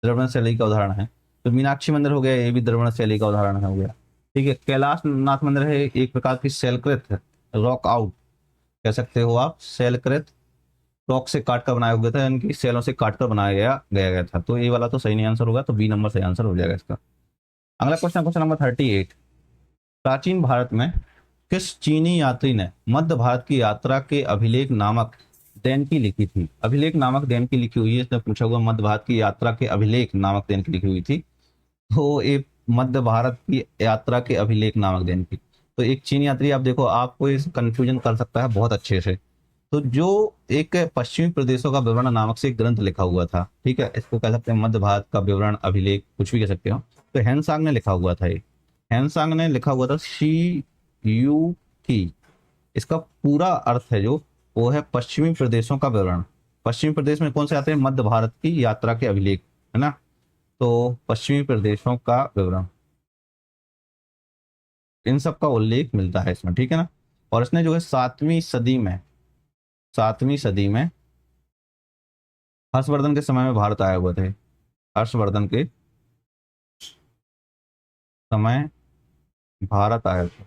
द्रविड़ शैली का उदाहरण है। तो मीनाक्षी मंदिर हो गया, ये भी द्रविड़ शैली का उदाहरण है, हो गया, ठीक है। कैलाश नाथ मंदिर है एक प्रकार की शैलकृत रॉक आउट कह सकते हो आप, शैलकृत रॉक से काट कर बनाया हुआ था, इनकी सेलों से काट कर बनाया गया था। तो ये वाला तो सही नहीं आंसर होगा, तो बी नंबर सही आंसर हो जाएगा इसका। अगला क्वेश्चन, क्वेश्चन नंबर 38। प्राचीन भारत में किस चीनी यात्री ने मध्य भारत की यात्रा के अभिलेख नामक देनकी लिखी थी? अभिलेख नामक देनकी लिखी हुई है, इसने पूछा हुआ मध्य भारत की यात्रा के अभिलेख नामक देनकी लिखी हुई थी। तो ये मध्य भारत की यात्रा के अभिलेख नामक देनकी, तो एक चीनी यात्री, आप देखो आपको इस कंफ्यूजन कर सकता है बहुत अच्छे से। तो जो एक पश्चिमी प्रदेशों का विवरण नामक से एक ग्रंथ लिखा हुआ था, ठीक है, इसको कह सकते हैं मध्य भारत का विवरण, अभिलेख, कुछ भी कह सकते हो। तो हैंसांग ने लिखा हुआ था ये, हैंसांग ने लिखा हुआ था शी यू की। इसका पूरा अर्थ है जो वो है पश्चिमी प्रदेशों का विवरण। पश्चिमी प्रदेश में कौन से आते हैं? मध्य भारत की यात्रा के अभिलेख, है ना। तो पश्चिमी प्रदेशों का विवरण, इन सब का उल्लेख मिलता है इसमें, ठीक है ना। और इसने जो है 7वीं सदी में हर्षवर्धन के समय में भारत आए हुए थे, हर्षवर्धन के समय भारत आया था,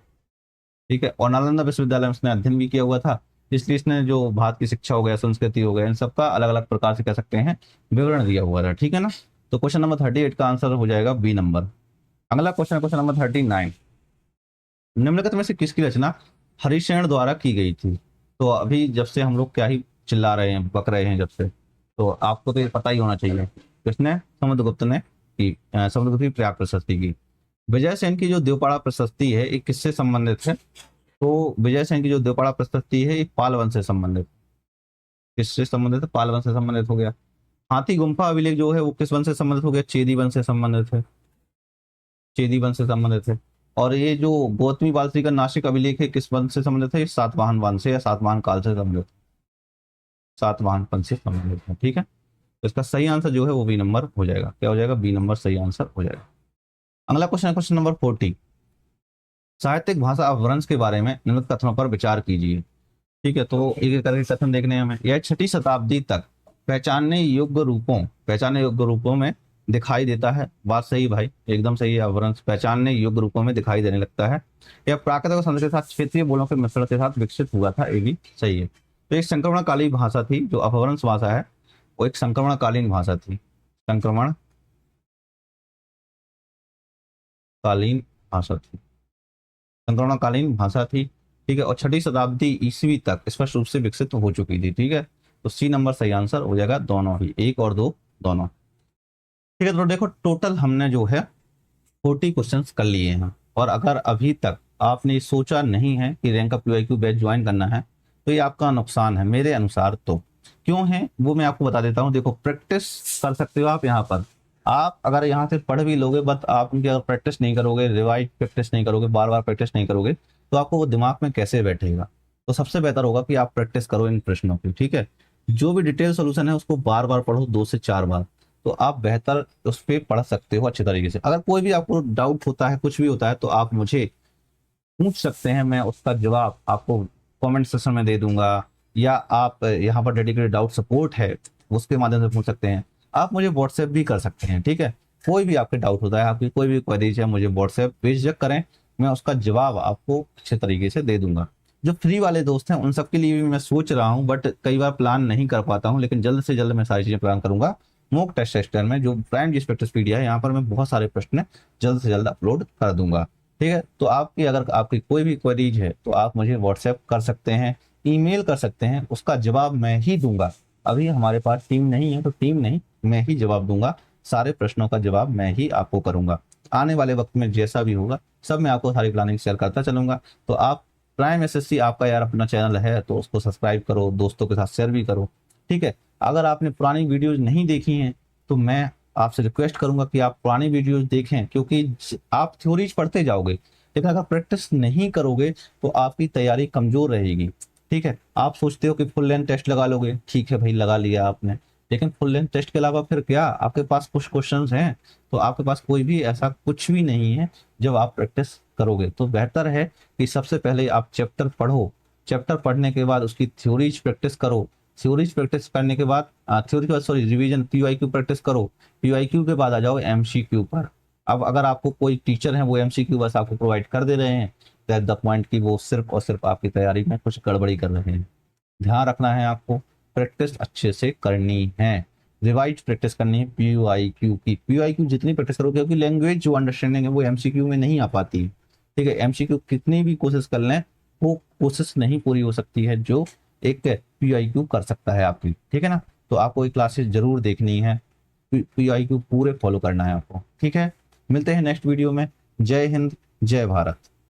ठीक है। और नालंदा विश्वविद्यालय में उसने अध्ययन भी किया हुआ था, इसलिए इसने जो भारत की शिक्षा हो गया, संस्कृति हो गया, इन सबका अलग अलग प्रकार से कह सकते हैं विवरण दिया हुआ था, ठीक है ना। तो क्वेश्चन नंबर 38 का आंसर हो जाएगा बी नंबर। अगला क्वेश्चन, क्वेश्चन नंबर 39, निम्नलिखित में से किसकी रचना हरिशरण द्वारा की गई थी। तो अभी जब से हम लोग क्या ही चिल्ला रहे हैं, बक रहे हैं जब से, तो आपको तो ये पता ही होना चाहिए किसने, समुद्रगुप्त ने की, समुद्रगुप्त की पर्याप्त प्रशस्ति की। विजय सेन की जो द्विपाड़ा प्रशस्ति है ये किससे संबंधित है। तो विजय सेन की जो द्विपाड़ा प्रशस्ति है ये पाल वंश से संबंधित, किससे संबंधित है, पाल वंश से संबंधित हो गया। हाथी गुम्फा अभिलेख जो है वो किस वंश से संबंधित हो गया, चेदी वंश से संबंधित है, चेदी वंश से संबंधित है। और ये जो गौतमी बालश्री का नासिक अभिलेख है किस वंश से संबंधित है, ये सातवाहन वंश से या सातवाहन काल से संबंधित, सातवाहन पंथ से संबंधित है, ठीक है। तो इसका सही आंसर जो है वो बी नंबर हो जाएगा, क्या हो जाएगा, बी नंबर सही आंसर हो जाएगा। अगला क्वेश्चन, क्वेश्चन नंबर 40, साहित्यिक भाषा अपभ्रंश के बारे में निम्नलिखित कथनों पर विचार कीजिए, ठीक है। तो एक एक करके कथन देखने हैं हमें। यह 6वीं शताब्दी तक पहचानने योग्य रूपों में दिखाई देता है, बात सही भाई, एकदम सही है। अपभ्रंश पहचानने योग्य रूपों में दिखाई देने लगता है। यह प्राकृतिक और संस्कृत के साथ क्षेत्रीय बोलों के मिश्रण के साथ विकसित हुआ था, ये भी सही है। तो एक संक्रमणकालीन भाषा थी, जो अपभ्रंश भाषा है वो एक संक्रमणकालीन भाषा थी, संक्रमणकालीन भाषा थी, संक्रमणकालीन भाषा थी, ठीक है। और 6वीं शताब्दी ईस्वी तक स्पष्ट रूप से विकसित हो चुकी थी, ठीक है। तो सी नंबर सही आंसर हो जाएगा, दोनों ही, 1 और 2 दोनों, ठीक है। तो देखो टोटल हमने जो है 40 क्वेश्चंस कर लिए हैं। और अगर अभी तक आपने सोचा नहीं है कि rank up PYQ batch join करना है, तो ये आपका नुकसान है मेरे अनुसार। तो क्यों है वो मैं आपको बता देता हूँ। देखो प्रैक्टिस कर सकते हो आप यहाँ पर, आप अगर यहाँ से पढ़ भी लोगे, बट आप उनकी अगर प्रैक्टिस नहीं करोगे, रिवाइज प्रैक्टिस नहीं करोगे, बार बार प्रैक्टिस नहीं करोगे, तो आपको वो दिमाग में कैसे बैठेगा। तो सबसे बेहतर होगा कि आप प्रैक्टिस करो इन प्रश्नों की, ठीक है। जो भी डिटेल सोल्यूशन है उसको बार बार पढ़ो, 2 से 4 बार, तो आप बेहतर उस पर पढ़ सकते हो अच्छे तरीके से। अगर कोई भी आपको डाउट होता है, कुछ भी होता है, तो आप मुझे पूछ सकते हैं, मैं उसका जवाब आपको कमेंट सेक्शन में दे दूंगा, या आप यहाँ पर डेडिकेटेड डाउट सपोर्ट है उसके माध्यम से पूछ सकते हैं। आप मुझे व्हाट्सएप भी कर सकते हैं, ठीक है। कोई भी आपके डाउट होता है, आपकी कोई भी क्वेरीज है, मुझे व्हाट्सएप बेझिझक करें, मैं उसका जवाब आपको अच्छे तरीके से दे दूंगा। जो फ्री वाले दोस्त हैं उन सबके लिए भी मैं सोच रहा हूँ, बट कई बार प्लान नहीं कर पाता हूँ, लेकिन जल्द से जल्द मैं सारी चीजें प्लान करूंगा। मॉक टेस्ट सेक्शन में जो प्राइम जी स्पेक्ट्रोस्पीडिया है, यहाँ पर मैं बहुत सारे प्रश्न जल्द से जल्द अपलोड कर दूंगा, ठीक है। तो आपकी अगर आपकी कोई भी क्वेरीज है तो आप मुझे व्हाट्सएप कर सकते हैं, ईमेल कर सकते हैं, उसका जवाब मैं ही दूंगा। अभी हमारे पास टीम नहीं है, तो टीम नहीं, मैं ही जवाब दूंगा, सारे प्रश्नों का जवाब मैं ही आपको करूंगा। आने वाले वक्त में जैसा भी होगा सब मैं आपको सारी प्लानिंग शेयर करता चलूंगा। तो आप प्राइम एसएससी आपका यार अपना चैनल है तो उसको सब्सक्राइब करो, दोस्तों के साथ शेयर भी करो, ठीक है। अगर आपने पुरानी वीडियोज नहीं देखी हैं तो मैं आपसे रिक्वेस्ट करूंगा कि आप पुरानी वीडियोज देखें, क्योंकि आप थ्योरीज पढ़ते जाओगे, लेकिन अगर प्रैक्टिस नहीं करोगे तो आपकी तैयारी कमजोर रहेगी, ठीक है। आप सोचते हो कि फुल लेंथ टेस्ट लगा लोगे, ठीक है भाई लगा लिया आपने, लेकिन फुल लेंथ टेस्ट के अलावा फिर क्या आपके पास कुछ क्वेश्चंस हैं, तो आपके पास कोई भी ऐसा कुछ भी नहीं है जब आप प्रैक्टिस करोगे। तो बेहतर है कि सबसे पहले आप चैप्टर पढ़ो, चैप्टर पढ़ने के बाद उसकी थ्योरीज प्रैक्टिस करो, थ्योरीज प्रैक्टिस करने के बाद थ्योरी के बाद सॉरी रिवीजन पीवाईक्यू प्रैक्टिस करो, पीवाईक्यू के बाद आ जाओ एमसीक्यू पर। अब अगर आपको कोई टीचर है वो एमसीक्यू बस आपको प्रोवाइड कर दे रहे हैं, दैट द पॉइंट कि वो सिर्फ और सिर्फ आपकी तैयारी में कुछ गड़बड़ी कर रहे हैं। ध्यान रखना है आपको, प्रैक्टिस अच्छे से करनी है, रिवाइज प्रैक्टिस करनी है पीवाईक्यू की। पीवाईक्यू जितनी प्रैक्टिस करोगे, क्योंकि लैंग्वेज जो अंडरस्टैंडिंग है वो एमसीक्यू में नहीं आ पाती है, ठीक है। एमसीक्यू कितनी भी कोशिश कर लें वो कोशिश नहीं पूरी हो सकती है जो एक पीआईक्यू कर सकता है आपकी, ठीक है ना। तो आपको ये क्लासेस जरूर देखनी है, पीआईक्यू पूरे फॉलो करना है आपको, ठीक है। मिलते हैं नेक्स्ट वीडियो में। जय हिंद, जय भारत।